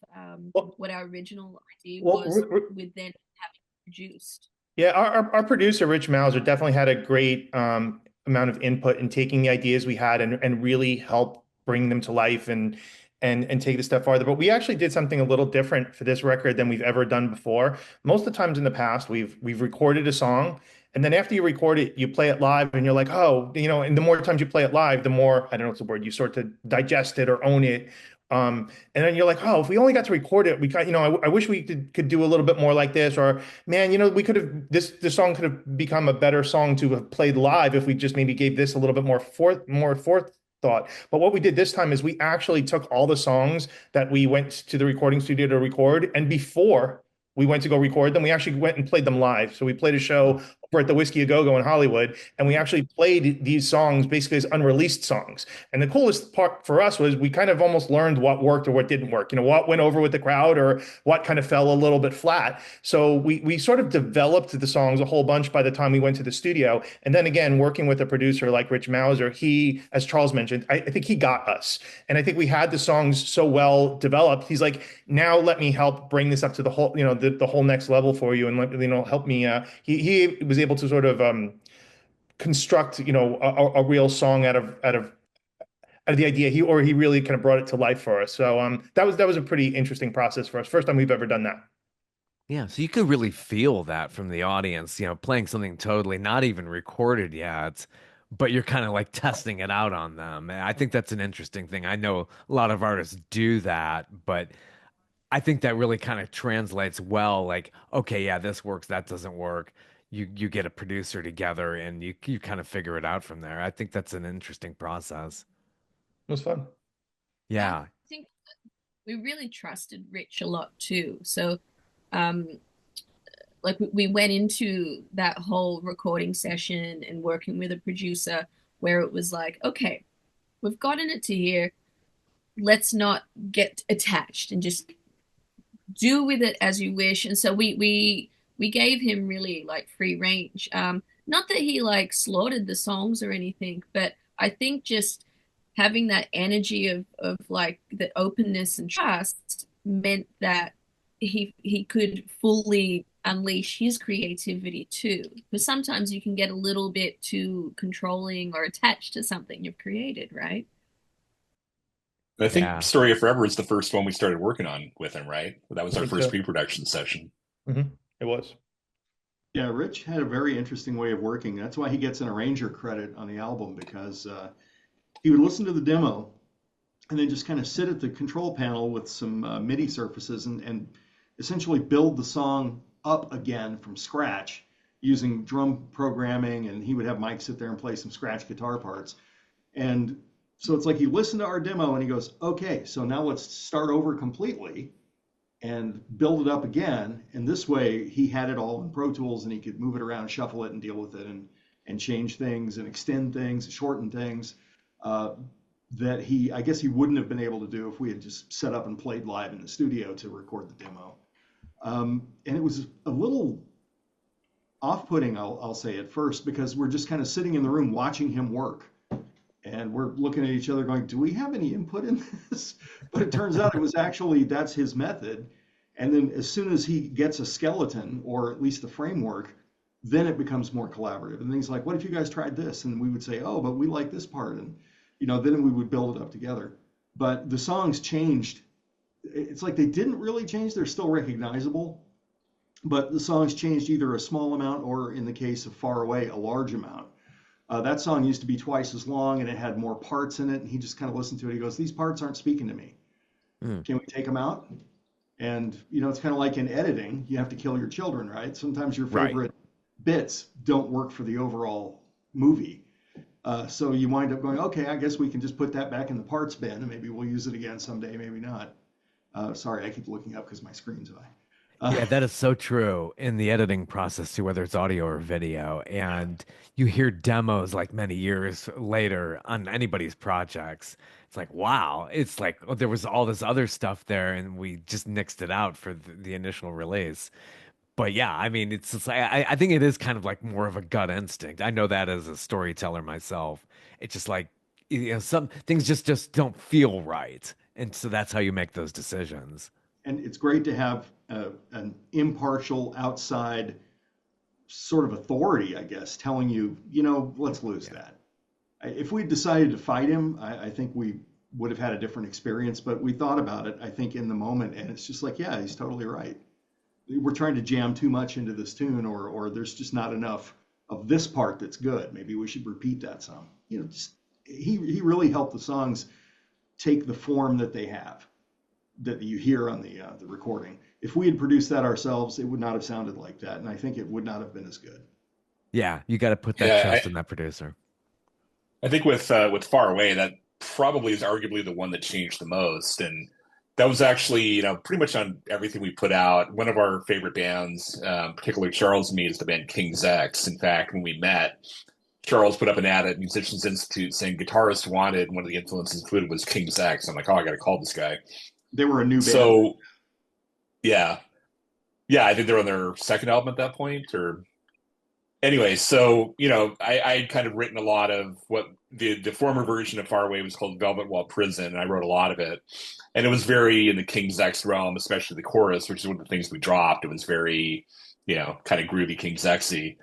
what our original idea was with then having produced. Yeah, our producer, Rich Mauser, definitely had a great amount of input in taking the ideas we had and really help bring them to life and take the step farther. But we actually did something a little different for this record than we've ever done before. Most of the times in the past, we've recorded a song And then after you record it, you play it live and you're like, oh, and the more times you play it live, the more, I don't know what's the word, you sort of digest it or own it. And then you're like, oh, if we only got to record it, we got, I wish we could do a little bit more like this, or man, we could have this song could have become a better song to have played live if we just maybe gave this a little bit more forethought. But what we did this time is we actually took all the songs that we went to the recording studio to record, and before we went to go record them, we actually went and played them live. So we played a show over at the Whiskey A Go Go in Hollywood, and we actually played these songs basically as unreleased songs. And the coolest part for us was we kind of almost learned what worked or what didn't work. What went over with the crowd or what kind of fell a little bit flat. So we sort of developed the songs a whole bunch by the time we went to the studio. And then again, working with a producer like Rich Mauser, he, as Charles mentioned, I think he got us. And I think we had the songs so well developed. He's like, now let me help bring this up to the whole, the whole next level for you, and help me. He was able to sort of construct a real song out of the idea. He really kind of brought it to life for us. So that was a pretty interesting process for us. First time we've ever done that. Yeah, so you could really feel that from the audience, playing something totally not even recorded yet, but you're kind of like testing it out on them. And I think that's an interesting thing. I know a lot of artists do that, but I think that really kind of translates well. Like, okay, yeah, this works, that doesn't work. You get a producer together and you kind of figure it out from there. I think that's an interesting process. It was fun. Yeah, Yeah. I think we really trusted Rich a lot too. So, um, like we went into that whole recording session and working with a producer where it was like, okay, we've gotten it to here. Let's not get attached and just do with it as you wish. And so we gave him really like free range. Not that he like slaughtered the songs or anything, but I think just having that energy of like the openness and trust meant that he could fully unleash his creativity too. Because sometimes you can get a little bit too controlling or attached to something you've created, right? I think Yeah. Story of Forever is the first one we started working on with him, right? That was I our think first so. pre-production session. It was. Yeah, Rich had a very interesting way of working. That's why he gets an arranger credit on the album because he would listen to the demo and then just kind of sit at the control panel with some MIDI surfaces and essentially build the song up again from scratch using drum programming. And he would have Mike sit there and play some scratch guitar parts. And so it's like he listened to our demo and he goes, okay, so now let's start over completely and build it up again. And this way he had it all in Pro Tools and he could move it around, shuffle it and deal with it and change things and extend things, shorten things that I guess he wouldn't have been able to do if we had just set up and played live in the studio to record the demo. And it was a little off-putting, I'll say at first, because we're just kind of sitting in the room watching him work. And we're looking at each other going, do we have any input in this? But it turns out it was actually, that's his method. And then as soon as he gets a skeleton, or at least the framework, then it becomes more collaborative. And he's like, what if you guys tried this? And we would say, oh, but we like this part. And, then we would build it up together. But the songs changed. It's like they didn't really change. They're still recognizable. But the songs changed either a small amount or, in the case of Far Away, a large amount. That song used to be twice as long and it had more parts in it. And he just kind of listened to it. He goes, these parts aren't speaking to me. Can we take them out? And, it's kind of like in editing, you have to kill your children, right? Sometimes your Right. favorite bits don't work for the overall movie. So you wind up going, okay, I guess we can just put that back in the parts bin and maybe we'll use it again someday, maybe not. Sorry, I keep looking up because my screen's high. Yeah, that is so true in the editing process too, whether it's audio or video. And you hear demos like many years later on anybody's projects. It's like, wow, it's like, oh, there was all this other stuff there and we just nixed it out for the initial release. But yeah, I mean, it's just, I think it is kind of like more of a gut instinct. I know that as a storyteller myself. It's just like, some things just don't feel right. And so that's how you make those decisions. And it's great to have an impartial outside sort of authority, I guess, telling you, let's lose that. If we decided to fight him, I think we would have had a different experience, but we thought about it, I think, in the moment, and it's just like, yeah, he's totally right. We're trying to jam too much into this tune, or there's just not enough of this part that's good. Maybe we should repeat that some. You know, just he really helped the songs take the form that they have, that you hear on the recording. If we had produced that ourselves, it would not have sounded like that, and I think it would not have been as good. Yeah, you got to put that Yeah, trust in that producer. I think with Far Away, that probably is arguably the one that changed the most, and that was actually, pretty much on everything we put out. One of our favorite bands, particularly Charles and me, is the band King's X. In fact, when we met, Charles put up an ad at Musicians Institute saying guitarist wanted. One of the influences included was King's X. I'm like, oh, I got to call this guy. They were a new band. So yeah, yeah, I think they're on their second album at that point, or anyway. So I'd kind of written a lot of what the former version of Far Away was called Velvet Wall Prison, and I wrote a lot of it, and it was very in the King's X realm, especially the chorus, which is one of the things we dropped. It was very, kind of groovy King's Xy.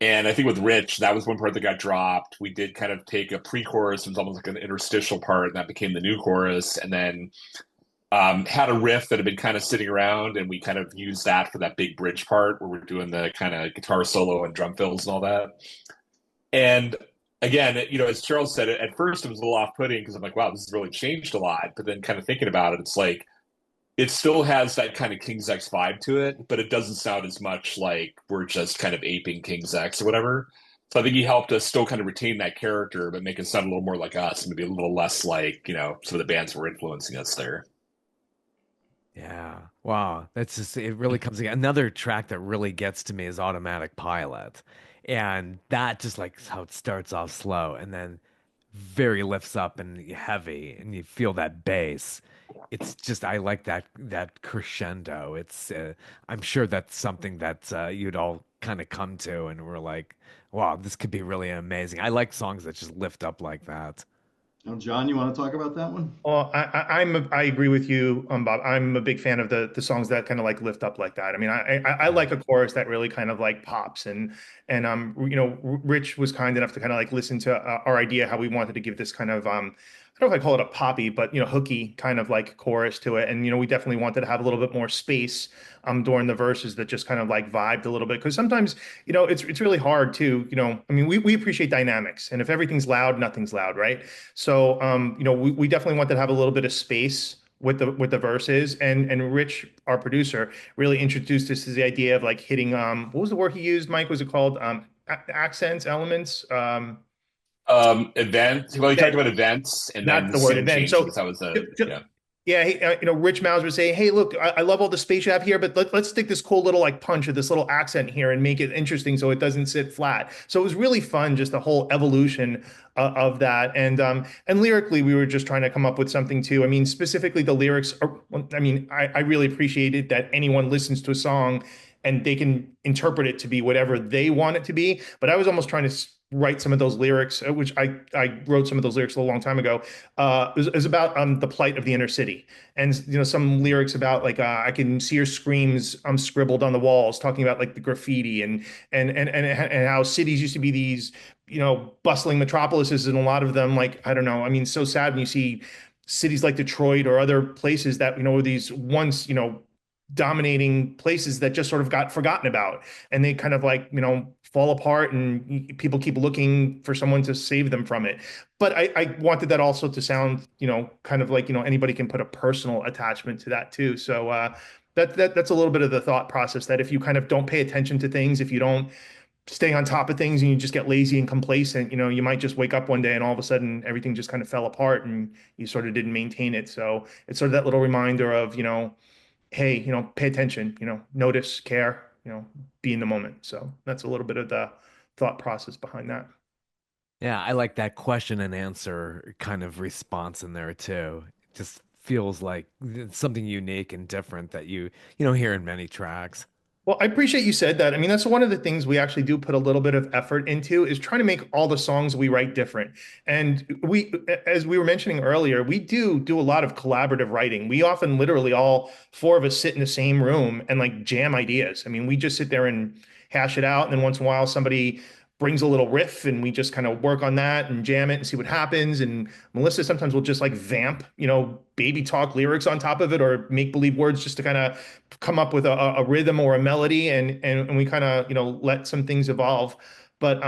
And I think with Rich, that was one part that got dropped. We did kind of take a pre-chorus, it was almost like an interstitial part, and that became the new chorus. And then had a riff that had been kind of sitting around, and we kind of used that for that big bridge part where we're doing the kind of guitar solo and drum fills and all that. And again, as Charles said, at first it was a little off-putting because I'm like, wow, this has really changed a lot. But then kind of thinking about it, it's like, it still has that kind of King's X vibe to it, but it doesn't sound as much like we're just kind of aping King's X or whatever. So I think he helped us still kind of retain that character, but make it sound a little more like us, maybe a little less like, some of the bands were influencing us there. Yeah. Wow. That's just, it really comes again. Another track that really gets to me is Automatic Pilot. And that just like how it starts off slow and then very lifts up and heavy and you feel that bass. It's just, I like that crescendo. I'm sure that's something that you'd all kind of come to and we're like, wow, this could be really amazing. I like songs that just lift up like that. Now, John, you want to talk about that one? Well, I agree with you, Bob. I'm a big fan of the songs that kind of like lift up like that. I mean, I like a chorus that really kind of like pops and Rich was kind enough to kind of like listen to our idea how we wanted to give this kind of I don't know if I call it a poppy, but hooky kind of like chorus to it. And we definitely wanted to have a little bit more space during the verses that just kind of like vibed a little bit. Because sometimes, it's really hard to, I mean, we appreciate dynamics. And if everything's loud, nothing's loud, right? So we definitely wanted to have a little bit of space with the verses. And Rich, our producer, really introduced us to the idea of like hitting what was the word he used, Mike? Was it called accents, elements? Event. Well, he talked about events and Not then the word scene event. changes. That was yeah. Yeah, Rich Mouse would say, "Hey, look, I love all the space you have here, but let's stick this cool little like punch or this little accent here and make it interesting so it doesn't sit flat." So it was really fun, just the whole evolution of that, and lyrically, we were just trying to come up with something too. I mean, specifically the lyrics are. I mean, I really appreciated that anyone listens to a song and they can interpret it to be whatever they want it to be. But I was almost trying to write some of those lyrics, which I wrote some of those lyrics a long time ago. It was about the plight of the inner city, and some lyrics about like I can see your screams scribbled on the walls, talking about like the graffiti and how cities used to be these bustling metropolises, and a lot of them like I don't know. I mean, so sad when you see cities like Detroit or other places that were these once dominating places that just sort of got forgotten about, and they kind of like fall apart and people keep looking for someone to save them from it. But I wanted that also to sound kind of like anybody can put a personal attachment to that too. So that's a little bit of the thought process, that if you kind of don't pay attention to things, if you don't stay on top of things and you just get lazy and complacent, you might just wake up one day and all of a sudden everything just kind of fell apart and you sort of didn't maintain it. So it's sort of that little reminder of hey, pay attention, notice, care, be in the moment. So that's a little bit of the thought process behind that. Yeah, I like that question and answer kind of response in there too. It just feels like it's something unique and different that you don't hear in many tracks. Well, I appreciate you said that. I mean, that's one of the things we actually do put a little bit of effort into, is trying to make all the songs we write different. And as we were mentioning earlier, we do a lot of collaborative writing. We often literally all four of us sit in the same room and like jam ideas. I mean, we just sit there and hash it out. And then once in a while, somebody brings a little riff and we just kind of work on that and jam it and see what happens. And Melissa sometimes will just like vamp, baby talk lyrics on top of it, or make believe words just to kind of come up with a rhythm or a melody. And we kind of, let some things evolve. But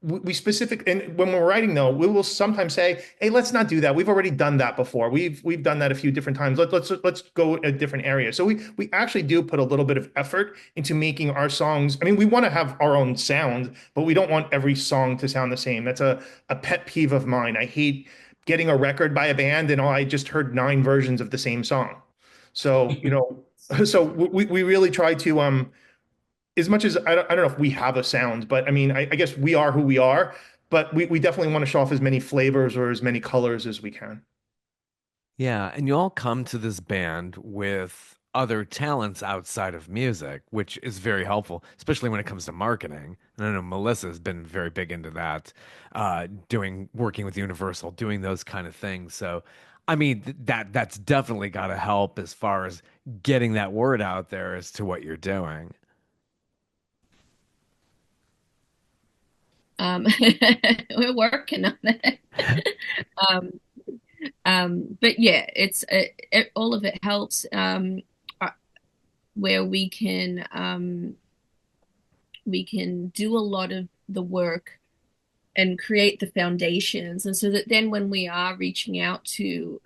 we specific and when we're writing though, we will sometimes say, "Hey, let's not do that. We've already done that before. We've done that a few different times. Let's go a different area." So we actually do put a little bit of effort into making our songs. I mean, we want to have our own sound, but we don't want every song to sound the same. That's a pet peeve of mine. I hate getting a record by a band and I just heard 9 versions of the same song. So, so we really try to as much as I don't know if we have a sound, but I mean, I guess we are who we are, but we definitely want to show off as many flavors or as many colors as we can. Yeah, and you all come to this band with other talents outside of music, which is very helpful, especially when it comes to marketing. And I know Melissa has been very big into that, working with Universal, doing those kind of things. So, I mean, that's definitely got to help as far as getting that word out there as to what you're doing. Um, we're working on it. Um, but yeah, all of it helps where we can do a lot of the work and create the foundations, and so that then when we are reaching out to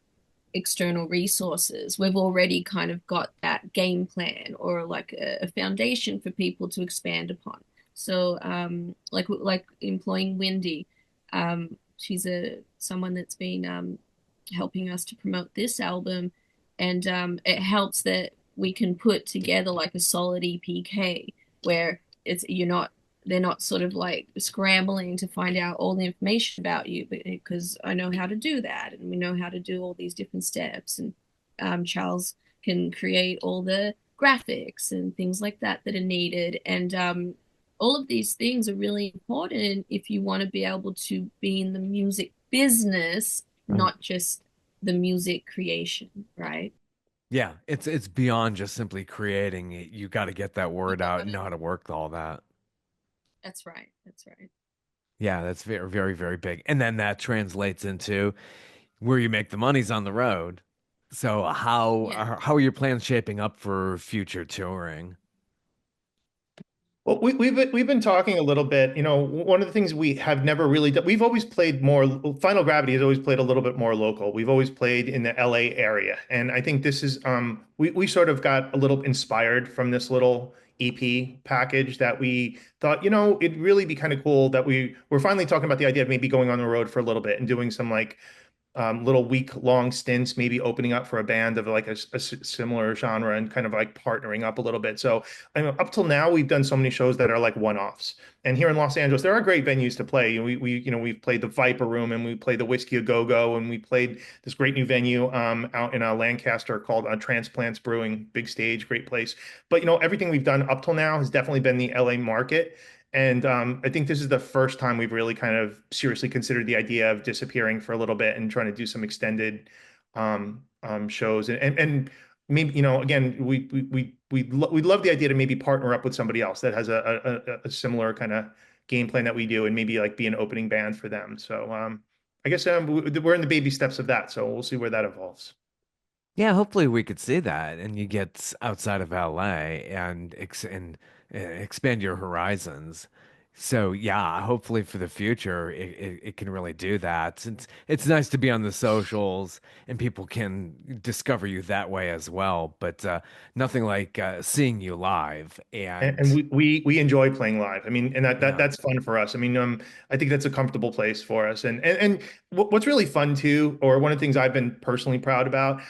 external resources, we've already kind of got that game plan or like a foundation for people to expand upon. So, like employing Wendy, she's a someone that's been helping us to promote this album, and it helps that we can put together like a solid EPK where it's you're not they're not sort of like scrambling to find out all the information about you, because I know how to do that and we know how to do all these different steps. And Charles can create all the graphics and things like that that are needed. And all of these things are really important if you want to be able to be in the music business, not just the music creation, right? Yeah, it's beyond just simply creating it. You got to get that You word out and gotta, know how to work all that. that's right. That's right. Yeah, that's very, very, very big. And then that translates into where you make the money's on the road. So Yeah. how are your plans shaping up for future touring? Well, we've been talking a little bit. One of the things we have never really done, we've always played more. Final Gravity has always played a little bit more local. We've always played in the LA area, and I think this is we sort of got a little inspired from this little EP package that we thought, it'd really be kind of cool that we're finally talking about the idea of maybe going on the road for a little bit and doing some like little week-long stints, maybe opening up for a band of like a similar genre and kind of like partnering up a little bit. So I know up till now we've done so many shows that are like one-offs. And here in Los Angeles, there are great venues to play. We've played the Viper Room and we played the Whiskey a Go Go and we played this great new venue out in Lancaster called Transplants Brewing. Big stage, great place. But everything we've done up till now has definitely been the LA market. And I think this is the first time we've really kind of seriously considered the idea of disappearing for a little bit and trying to do some extended shows. And maybe, again, we'd love the idea to maybe partner up with somebody else that has a similar kind of game plan that we do and maybe like be an opening band for them. So I guess we're in the baby steps of that. So we'll see where that evolves. Yeah, hopefully we could see that and you get outside of LA and expand your horizons. So yeah, hopefully for the future it can really do that. It's nice to be on the socials and people can discover you that way as well. But nothing like seeing you live And and we enjoy playing live. I mean, and yeah. that's fun for us. I mean, I think that's a comfortable place for us. And what's really fun too, or one of the things I've been personally proud about,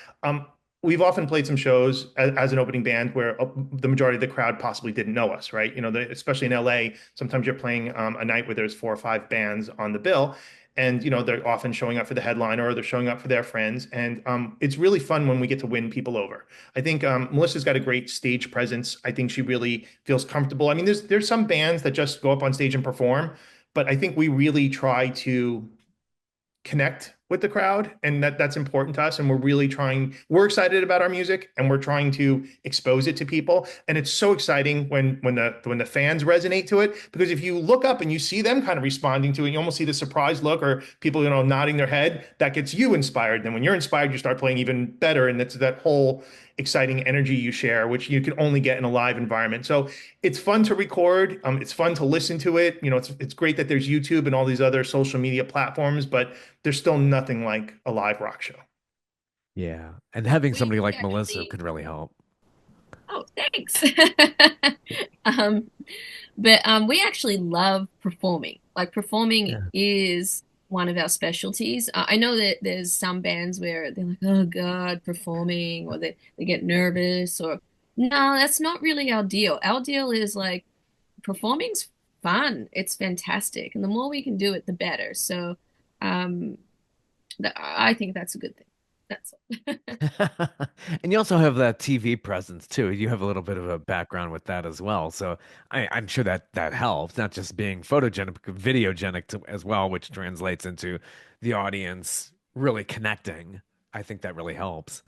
we've often played some shows as an opening band where the majority of the crowd possibly didn't know us, right? Especially in LA, sometimes you're playing a night where there's 4 or 5 bands on the bill. And they're often showing up for the headliner or they're showing up for their friends, and it's really fun when we get to win people over. I think Melissa's got a great stage presence. I think she really feels comfortable. I mean, there's some bands that just go up on stage and perform, but I think we really try to connect with the crowd, and that's important to us. And we're excited about our music, and we're trying to expose it to people. And it's so exciting when the fans resonate to it, because if you look up and you see them kind of responding to it, you almost see the surprised look or people, nodding their head. That gets you inspired. Then when you're inspired, you start playing even better, and that's that whole exciting energy you share, which you can only get in a live environment. So it's fun to record. It's fun to listen to it. It's great that there's YouTube and all these other social media platforms, but there's still nothing like a live rock show. Yeah. And having We somebody like Melissa actually, could really help. oh, thanks. Um, but we actually love performing. Like performing Yeah. is one of our specialties. I know that there's some bands where they're like, oh God, performing, or they get nervous, or no, that's not really our deal. Our deal is like performing's fun. It's fantastic. And the more we can do it, the better. So um, I think that's a good thing. That's all. And you also have that TV presence too. You have a little bit of a background with that as well. So I'm sure that that helps, not just being photogenic, but videogenic as well, which translates into the audience really connecting. I think that really helps.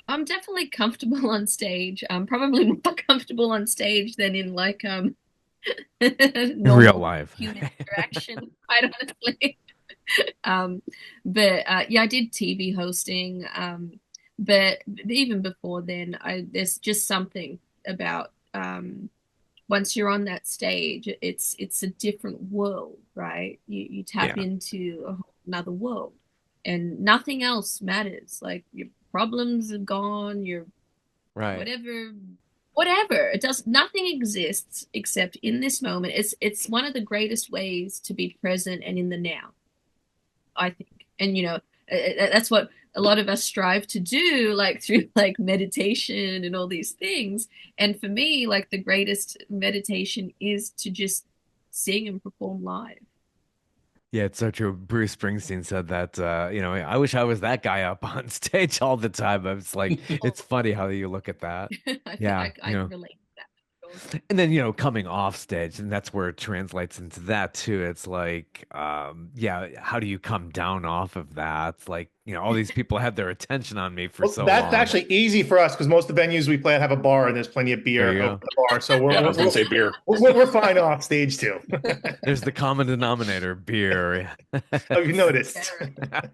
I'm definitely comfortable on stage. I'm probably more comfortable on stage than in like In real normal life. human interaction, quite honestly. Um, but yeah, I did TV hosting. But even before then, there's just something about once you're on that stage, it's a different world, right? You tap Yeah, into another world, and nothing else matters. Like your problems are gone, your right. whatever it does, nothing exists except in this moment. It's one of the greatest ways to be present and in the now, I think. And that's what a lot of us strive to do, like through like meditation and all these things. And for me, like the greatest meditation is to just sing and perform live. Yeah, it's so true. Bruce Springsteen said that, I wish I was that guy up on stage all the time. I was like, it's Oh, funny how you look at that. Yeah, I can relate to that for sure. and then, coming off stage, and that's where it translates into that too. It's like, yeah, how do you come down off of that? It's like, all these people had their attention on me for Well, so that's long. actually easy for us because most of the venues we play at have a bar and there's plenty of There beer you over go. the bar. So Yeah, I was gonna say beer. we're fine off stage too. There's the common denominator, beer. Oh, you noticed. Better.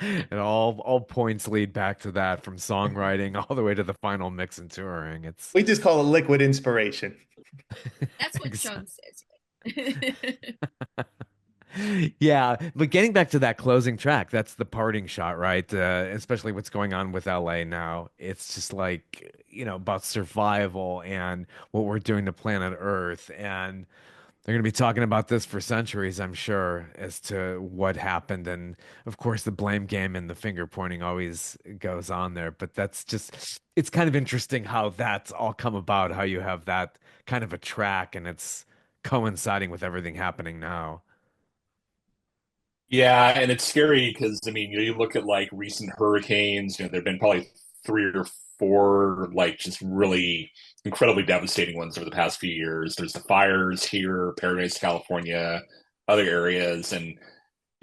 And all points lead back to that, from songwriting all the way to the final mix and touring. It's We just call it liquid inspiration. That's what exactly. Sean says. Yeah, but getting back to that closing track, that's the parting shot, right? Especially what's going on with LA now. It's just like, about survival and what we're doing to planet Earth. And they're going to be talking about this for centuries, I'm sure, as to what happened. And of course, the blame game and the finger pointing always goes on there. But it's kind of interesting how that's all come about, how you have that kind of a track and it's coinciding with everything happening now. Yeah, and it's scary because I mean, you look at like recent hurricanes, there've been probably three or four like just really incredibly devastating ones over the past few years. There's the fires here, Paradise, California, other areas, and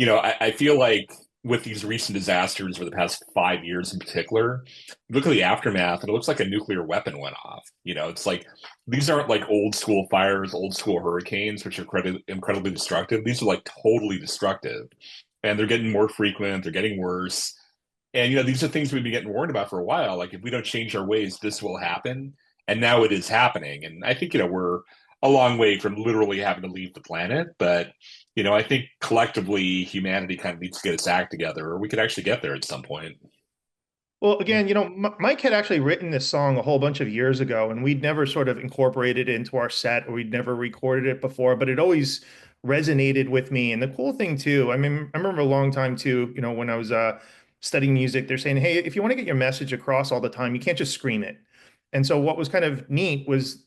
I feel like with these recent disasters over the past 5 years in particular, look at the aftermath, and it looks like a nuclear weapon went off. It's like these aren't like old school fires, old school hurricanes, which are incredibly destructive. These are like totally destructive, and they're getting more frequent. They're getting worse. And these are things we've been getting warned about for a while. Like if we don't change our ways, this will happen. And now it is happening. And I think, we're a long way from literally having to leave the planet. But, I think collectively humanity kind of needs to get its act together, or we could actually get there at some point. Well, Yeah. again, Mike had actually written this song a whole bunch of years ago, and we'd never sort of incorporated it into our set, or we'd never recorded it before, but it always resonated with me. And the cool thing too, I mean, I remember a long time too, when I was studying music, they're saying, hey, if you want to get your message across all the time, you can't just scream it. And so what was kind of neat was,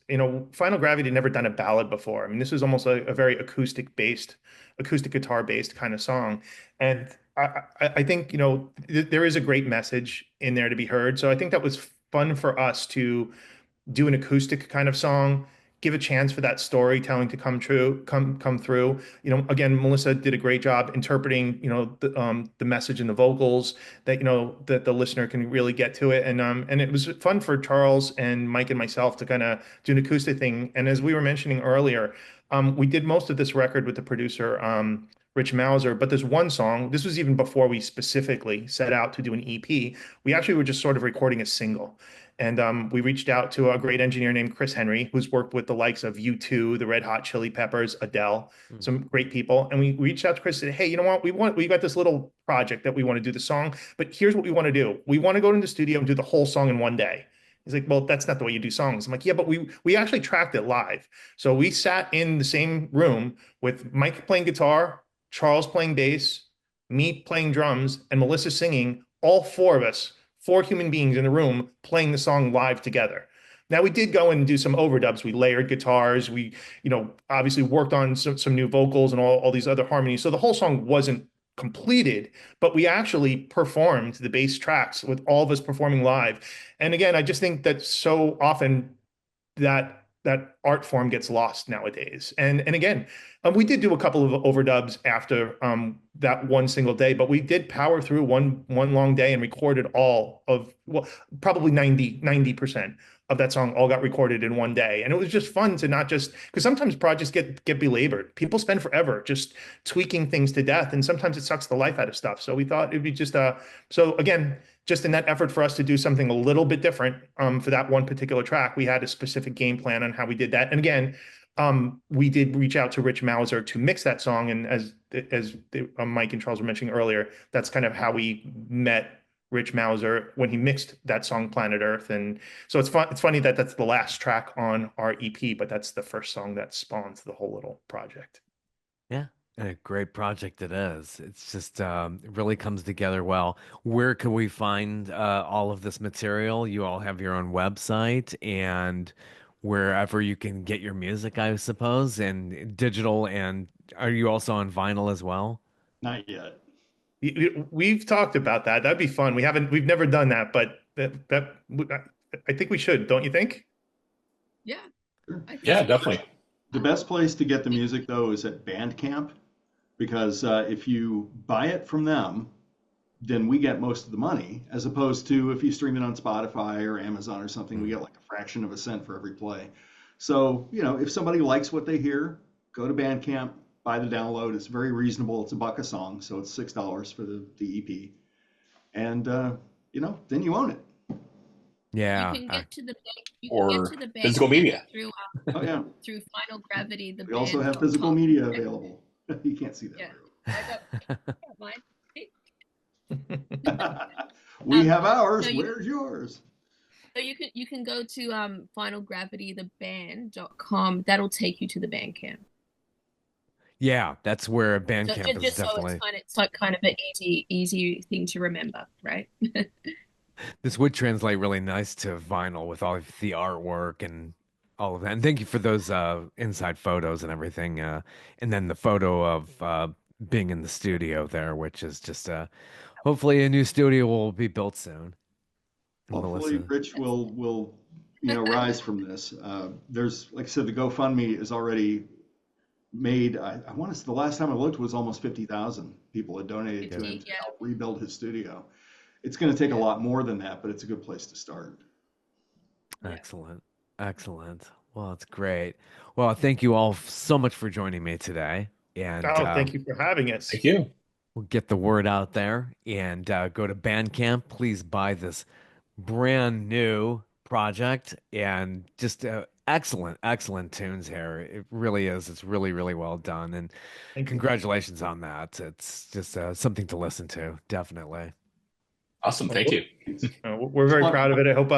Final Gravity had never done a ballad before. I mean, this was almost a very acoustic guitar based kind of song. And I think, there is a great message in there to be heard. So I think that was fun for us to do an acoustic kind of song, give a chance for that storytelling to come through. Again, Melissa did a great job interpreting, the message in the vocals that, that the listener can really get to it. And it was fun for Charles and Mike and myself to kind of do an acoustic thing. And as we were mentioning earlier, we did most of this record with the producer, Rich Mauser, but there's one song, this was even before we specifically set out to do an EP. We actually were just sort of recording a single. And we reached out to a great engineer named Chris Henry, who's worked with the likes of U2, the Red Hot Chili Peppers, Adele, some great people. And we reached out to Chris and said, hey, you know what? We got this little project that we want to do the song, but here's what we want to do. We want to go into the studio and do the whole song in one day. He's like, well, that's not the way you do songs. I'm like, yeah, but we actually tracked it live. So we sat in the same room with Mike playing guitar, Charles playing bass, me playing drums, and Melissa singing, all four of us, four human beings in the room playing the song live together. Now we did go and do some overdubs. We layered guitars. We, obviously worked on some new vocals and all these other harmonies. So the whole song wasn't completed, but we actually performed the bass tracks with all of us performing live. And again, I just think that so often that art form gets lost nowadays. And again, we did do a couple of overdubs after that one single day, but we did power through one long day and recorded all of, well, probably 90% of that song all got recorded in one day. And it was just fun to not just, because sometimes projects get belabored. People spend forever just tweaking things to death, and sometimes it sucks the life out of stuff. So we thought it'd be just so again, just in that effort for us to do something a little bit different for that one particular track, we had a specific game plan on how we did that. And again, we did reach out to Rich Mauser to mix that song. And as Mike and Charles were mentioning earlier, that's kind of how we met Rich Mauser when he mixed that song Planet Earth. And so it's fun. It's funny that that's the last track on our EP, but that's the first song that spawns the whole little project. Yeah. And a great project it is. It's just it really comes together well. Where can we find all of this material? You all have your own website and wherever you can get your music, I suppose, and digital. And are you also on vinyl as well? Not yet. We've talked about that. That'd be fun. We've never done that, but I think we should, don't you think? Yeah, Yeah, definitely. The best place to get the music, though, is at Bandcamp, because if you buy it from them, then we get most of the money, as opposed to if you stream it on Spotify or Amazon or something, we get like a fraction of a cent for every play. So, if somebody likes what they hear, go to Bandcamp, buy the download. It's very reasonable. It's $1 a song, so it's $6 for the EP. And, then you own it. Yeah. You can get to the bank. You Or can get to the bank physical media. through Oh, yeah. through Final Gravity. We also have physical media available. You can't see that. Yeah. Very I got mine. We have ours. So Where's yours? So you can go to finalgravitytheband.com. That'll take you to the Bandcamp. Yeah, that's where So Bandcamp is just so definitely. it's like kind of an easy thing to remember, right? This would translate really nice to vinyl with all of the artwork and all of that. And thank you for those inside photos and everything. And then the photo of being in the studio there, which is just hopefully a new studio will be built soon. And Hopefully, Melissa. Rich will rise from this. There's, like I said, the GoFundMe is already made. I want to. The last time I looked was almost 50,000 people had donated to him to help rebuild his studio. It's going to take a lot more than that, but it's a good place to start. Excellent. Excellent. Well, it's great. Well, thank you all so much for joining me today. And Thank you for having us. Thank you. we'll get the word out there and go to Bandcamp. Please buy this brand new project and just excellent tunes here. It really is. It's really, really well done. And Thank you. congratulations on that. It's just something to listen to. Definitely. Awesome. Thank you. We're very proud of it. I hope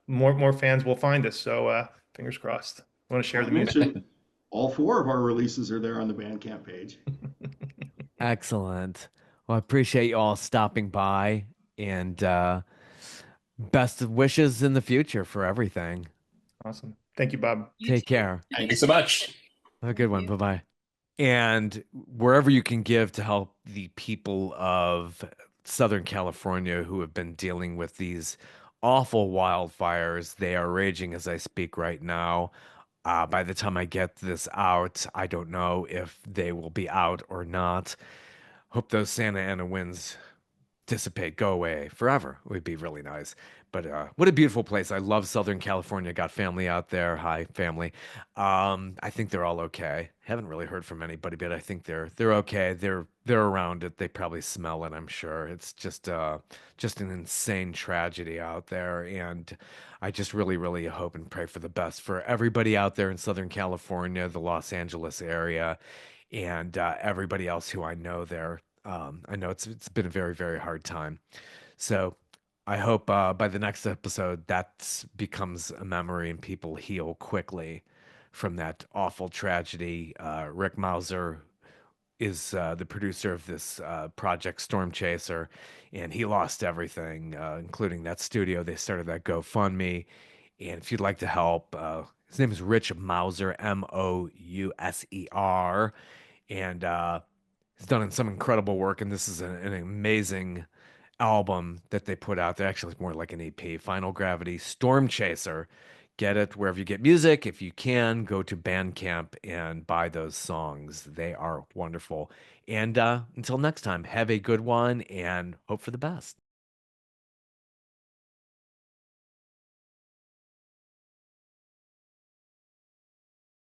more fans will find us. So fingers crossed. I want to share the music. Mention all 4 of our releases are there on the Bandcamp page. Excellent. Well, I appreciate you all stopping by and best of wishes in the future for everything. Awesome. Thank you, Bob. Take care. Thank you so much. Have a good one. Bye-bye. And wherever you can give to help the people of Southern California who have been dealing with these awful wildfires, they are raging as I speak right now. By the time I get this out, I don't know if they will be out or not. Hope those Santa Ana winds dissipate, go away forever. It would be really nice. But what a beautiful place. I love Southern California. Got family out there. Hi, family. I think they're all okay. Haven't really heard from anybody, but I think they're okay. They're around it. They probably smell it, I'm sure. It's just an insane tragedy out there. And I just really, really hope and pray for the best for everybody out there in Southern California, the Los Angeles area, and everybody else who I know there. I know it's been a very, very hard time. So I hope by the next episode that becomes a memory and people heal quickly from that awful tragedy. Rick Mauser is the producer of this project, Stormchaser, and he lost everything, including that studio. They started that GoFundMe. And if you'd like to help, his name is Rich Mauser, Mouser. And he's done some incredible work. And this is an amazing album that they put out there. Actually, it's more like an EP. Final Gravity, Storm Chaser. Get it wherever you get music. If you can, go to Bandcamp and buy those songs. They are wonderful. And until next time, have a good one and hope for the best.